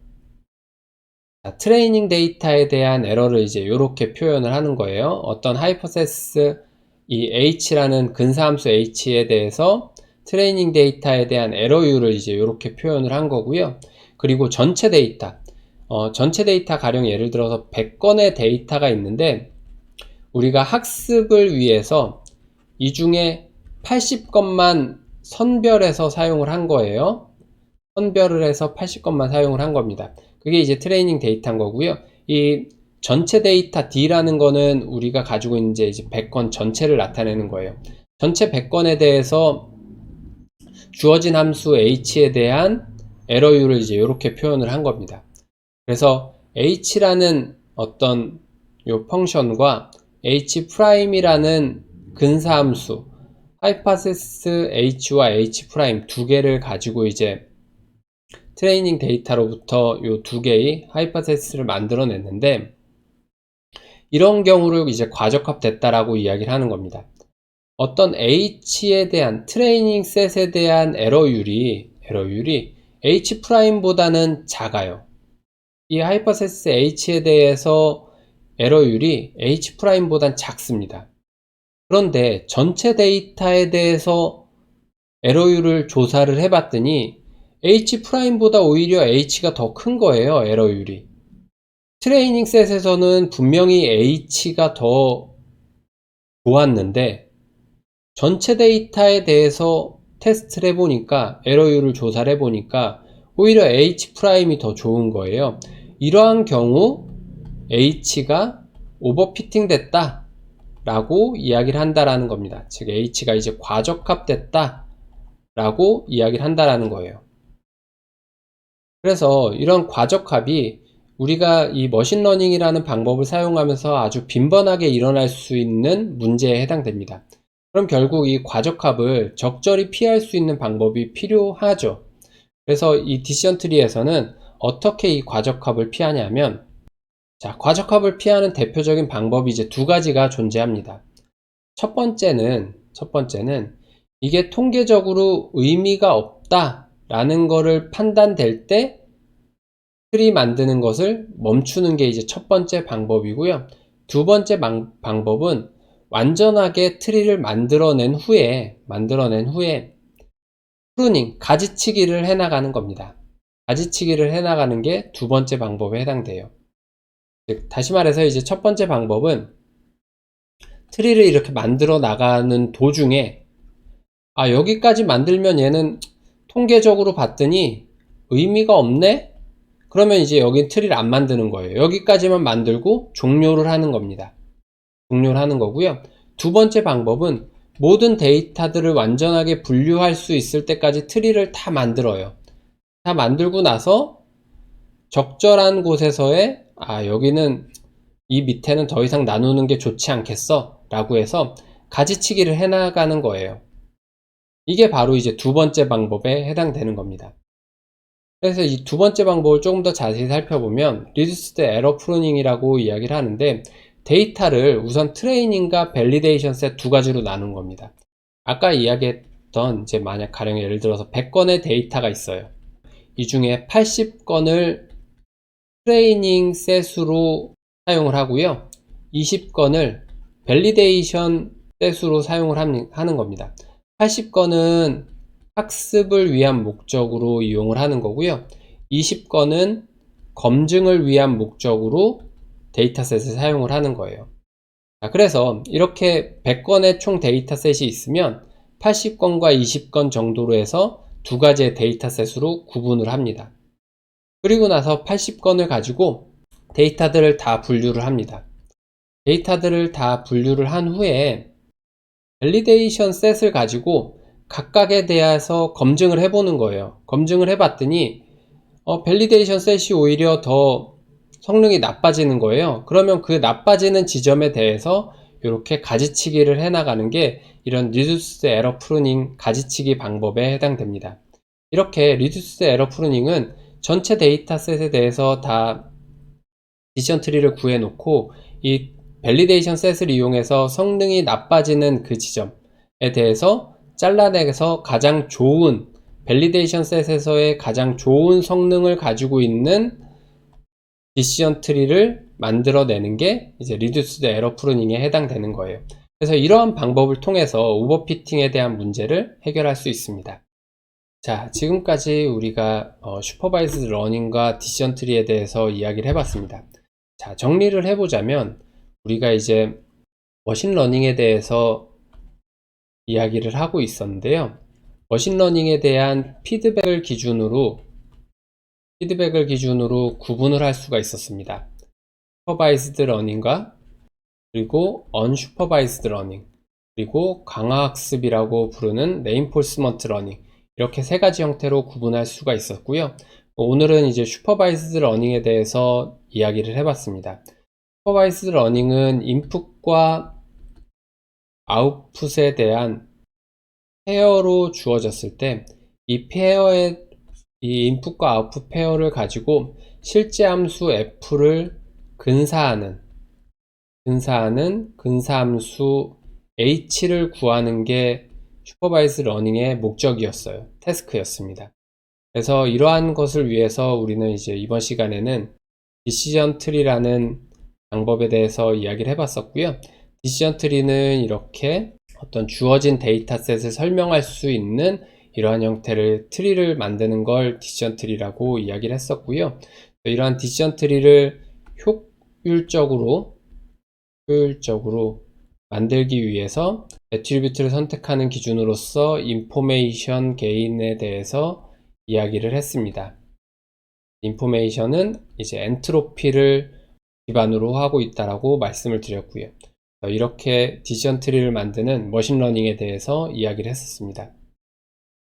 트레이닝 데이터에 대한 에러를 이제 이렇게 표현을 하는 거예요. 어떤 하이퍼세스 이 h라는 근사함수 h에 대해서 트레이닝 데이터에 대한 에러율을 이제 이렇게 표현을 한 거고요. 그리고 전체 데이터 가령 예를 들어서 100건의 데이터가 있는데 우리가 학습을 위해서 이 중에 80건만 선별해서 사용을 한 거예요. 선별을 해서 80건만 사용을 한 겁니다. 그게 이제 트레이닝 데이터인 거고요. 이 전체 데이터 D라는 거는 우리가 가지고 있는 이제 100건 전체를 나타내는 거예요. 전체 100건에 대해서 주어진 함수 H에 대한 에러율을 이제 이렇게 표현을 한 겁니다. 그래서 H라는 어떤 요 펑션과 H'이라는 근사함수 하이퍼세스 H와 H' 두 개를 가지고 이제 트레이닝 데이터로부터 요 두 개의 하이퍼세스를 만들어냈는데 이런 경우를 이제 과적합됐다라고 이야기를 하는 겁니다. 어떤 H에 대한 트레이닝 셋에 대한 에러율이 H'보다는 작아요. 이 하이퍼세스 H에 대해서 에러율이 H'보단 작습니다. 그런데 전체 데이터에 대해서 에러율을 조사를 해봤더니 H'보다 오히려 H가 더 큰 거예요, 에러율이. 트레이닝 셋에서는 분명히 H가 더 좋았는데 전체 데이터에 대해서 테스트를 해보니까, 에러율을 조사를 해보니까 오히려 H'이 더 좋은 거예요. 이러한 경우 H가 오버피팅 됐다 라고 이야기를 한다라는 겁니다. 즉 H가 이제 과적합 됐다 라고 이야기를 한다라는 거예요. 그래서 이런 과적합이 우리가 이 머신러닝이라는 방법을 사용하면서 아주 빈번하게 일어날 수 있는 문제에 해당됩니다. 그럼 결국 이 과적합을 적절히 피할 수 있는 방법이 필요하죠. 그래서 이 디시전 트리에서는 어떻게 이 과적합을 피하냐면, 자, 과적합을 피하는 대표적인 방법이 이제 두 가지가 존재합니다. 첫 번째는 이게 통계적으로 의미가 없다라는 거를 판단될 때 트리 만드는 것을 멈추는 게 이제 첫 번째 방법이고요. 두 번째 방법은 완전하게 트리를 만들어낸 후에 프루닝, 가지치기를 해나가는 겁니다. 가지치기를 해나가는 게 두 번째 방법에 해당돼요. 즉, 다시 말해서 이제 첫 번째 방법은 트리를 이렇게 만들어 나가는 도중에, 아, 여기까지 만들면 얘는 통계적으로 봤더니 의미가 없네? 그러면 이제 여긴 트리를 안 만드는 거예요. 여기까지만 만들고 종료를 하는 겁니다. 종료를 하는 거고요. 두 번째 방법은 모든 데이터들을 완전하게 분류할 수 있을 때까지 트리를 다 만들어요. 다 만들고 나서 적절한 곳에서의, 아, 여기는 이 밑에는 더 이상 나누는 게 좋지 않겠어 라고 해서 가지치기를 해나가는 거예요. 이게 바로 이제 두 번째 방법에 해당되는 겁니다. 그래서 이 두 번째 방법을 조금 더 자세히 살펴보면 Reduced Error Pruning이라고 이야기를 하는데, 데이터를 우선 트레이닝과 밸리데이션 셋 두 가지로 나눈 겁니다. 아까 이야기했던, 이제 만약 가령 예를 들어서 100건의 데이터가 있어요. 이 중에 80건을 트레이닝 셋으로 사용을 하고요, 20건을 밸리데이션 셋으로 사용을 하는 겁니다. 80건은 학습을 위한 목적으로 이용을 하는 거고요, 20건은 검증을 위한 목적으로 데이터셋을 사용을 하는 거예요. 자, 그래서 이렇게 100건의 총 데이터셋이 있으면 80건과 20건 정도로 해서 두 가지의 데이터셋으로 구분을 합니다. 그리고 나서 80건을 가지고 데이터들을 다 분류를 합니다. 데이터들을 다 분류를 한 후에 밸리데이션 셋을 가지고 각각에 대해서 검증을 해보는 거예요. 검증을 해봤더니 밸리데이션 셋이 오히려 더 성능이 나빠지는 거예요. 그러면 그 나빠지는 지점에 대해서 이렇게 가지치기를 해나가는 게 이런 Reduced Error Pruning 가지치기 방법에 해당됩니다. 이렇게 Reduced Error Pruning은 전체 데이터셋에 대해서 다 디시전 트리를 구해놓고 이 밸리데이션 셋을 이용해서 성능이 나빠지는 그 지점에 대해서 잘라내서 가장 좋은, 밸리데이션 셋에서의 가장 좋은 성능을 가지고 있는 디시전 트리를 만들어내는 게 이제 리듀스드 에러 프루닝에 해당되는 거예요. 그래서 이러한 방법을 통해서 오버피팅에 대한 문제를 해결할 수 있습니다. 자, 지금까지 우리가 슈퍼바이즈드 러닝과 디시전 트리에 대해서 이야기를 해봤습니다. 자, 정리를 해보자면 우리가 이제 머신러닝에 대해서 이야기를 하고 있었는데요. 머신러닝에 대한 피드백을 기준으로 구분을 할 수가 있었습니다. 슈퍼바이즈드 러닝과 그리고 언슈퍼바이즈드 러닝, 그리고 강화학습이라고 부르는 레인포스먼트 러닝, 이렇게 세 가지 형태로 구분할 수가 있었고요. 오늘은 이제 슈퍼바이즈드 러닝에 대해서 이야기를 해봤습니다. 슈퍼바이즈드 러닝은 인풋과 아웃풋에 대한 페어로 주어졌을 때 이 페어의 이 인풋과 아웃풋 페어를 가지고 실제 함수 f를 근사하는 근사함수 h를 구하는 게 슈퍼바이즈 러닝의 목적이었어요. 태스크였습니다. 그래서 이러한 것을 위해서 우리는 이제 이번 시간에는 디시전 트리라는 방법에 대해서 이야기를 해봤었고요. 디시전 트리는 이렇게 어떤 주어진 데이터셋을 설명할 수 있는 이러한 형태를 트리를 만드는 걸 디시전 트리라고 이야기를 했었고요. 이러한 디시전 트리를 효율적으로 만들기 위해서 애트리뷰트를 선택하는 기준으로서 인포메이션 게인에 대해서 이야기를 했습니다. 인포메이션은 이제 엔트로피를 기반으로 하고 있다라고 말씀을 드렸고요. 이렇게 디시전 트리를 만드는 머신러닝에 대해서 이야기를 했었습니다.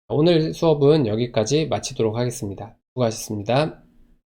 오늘 수업은 여기까지 마치도록 하겠습니다. 수고하셨습니다.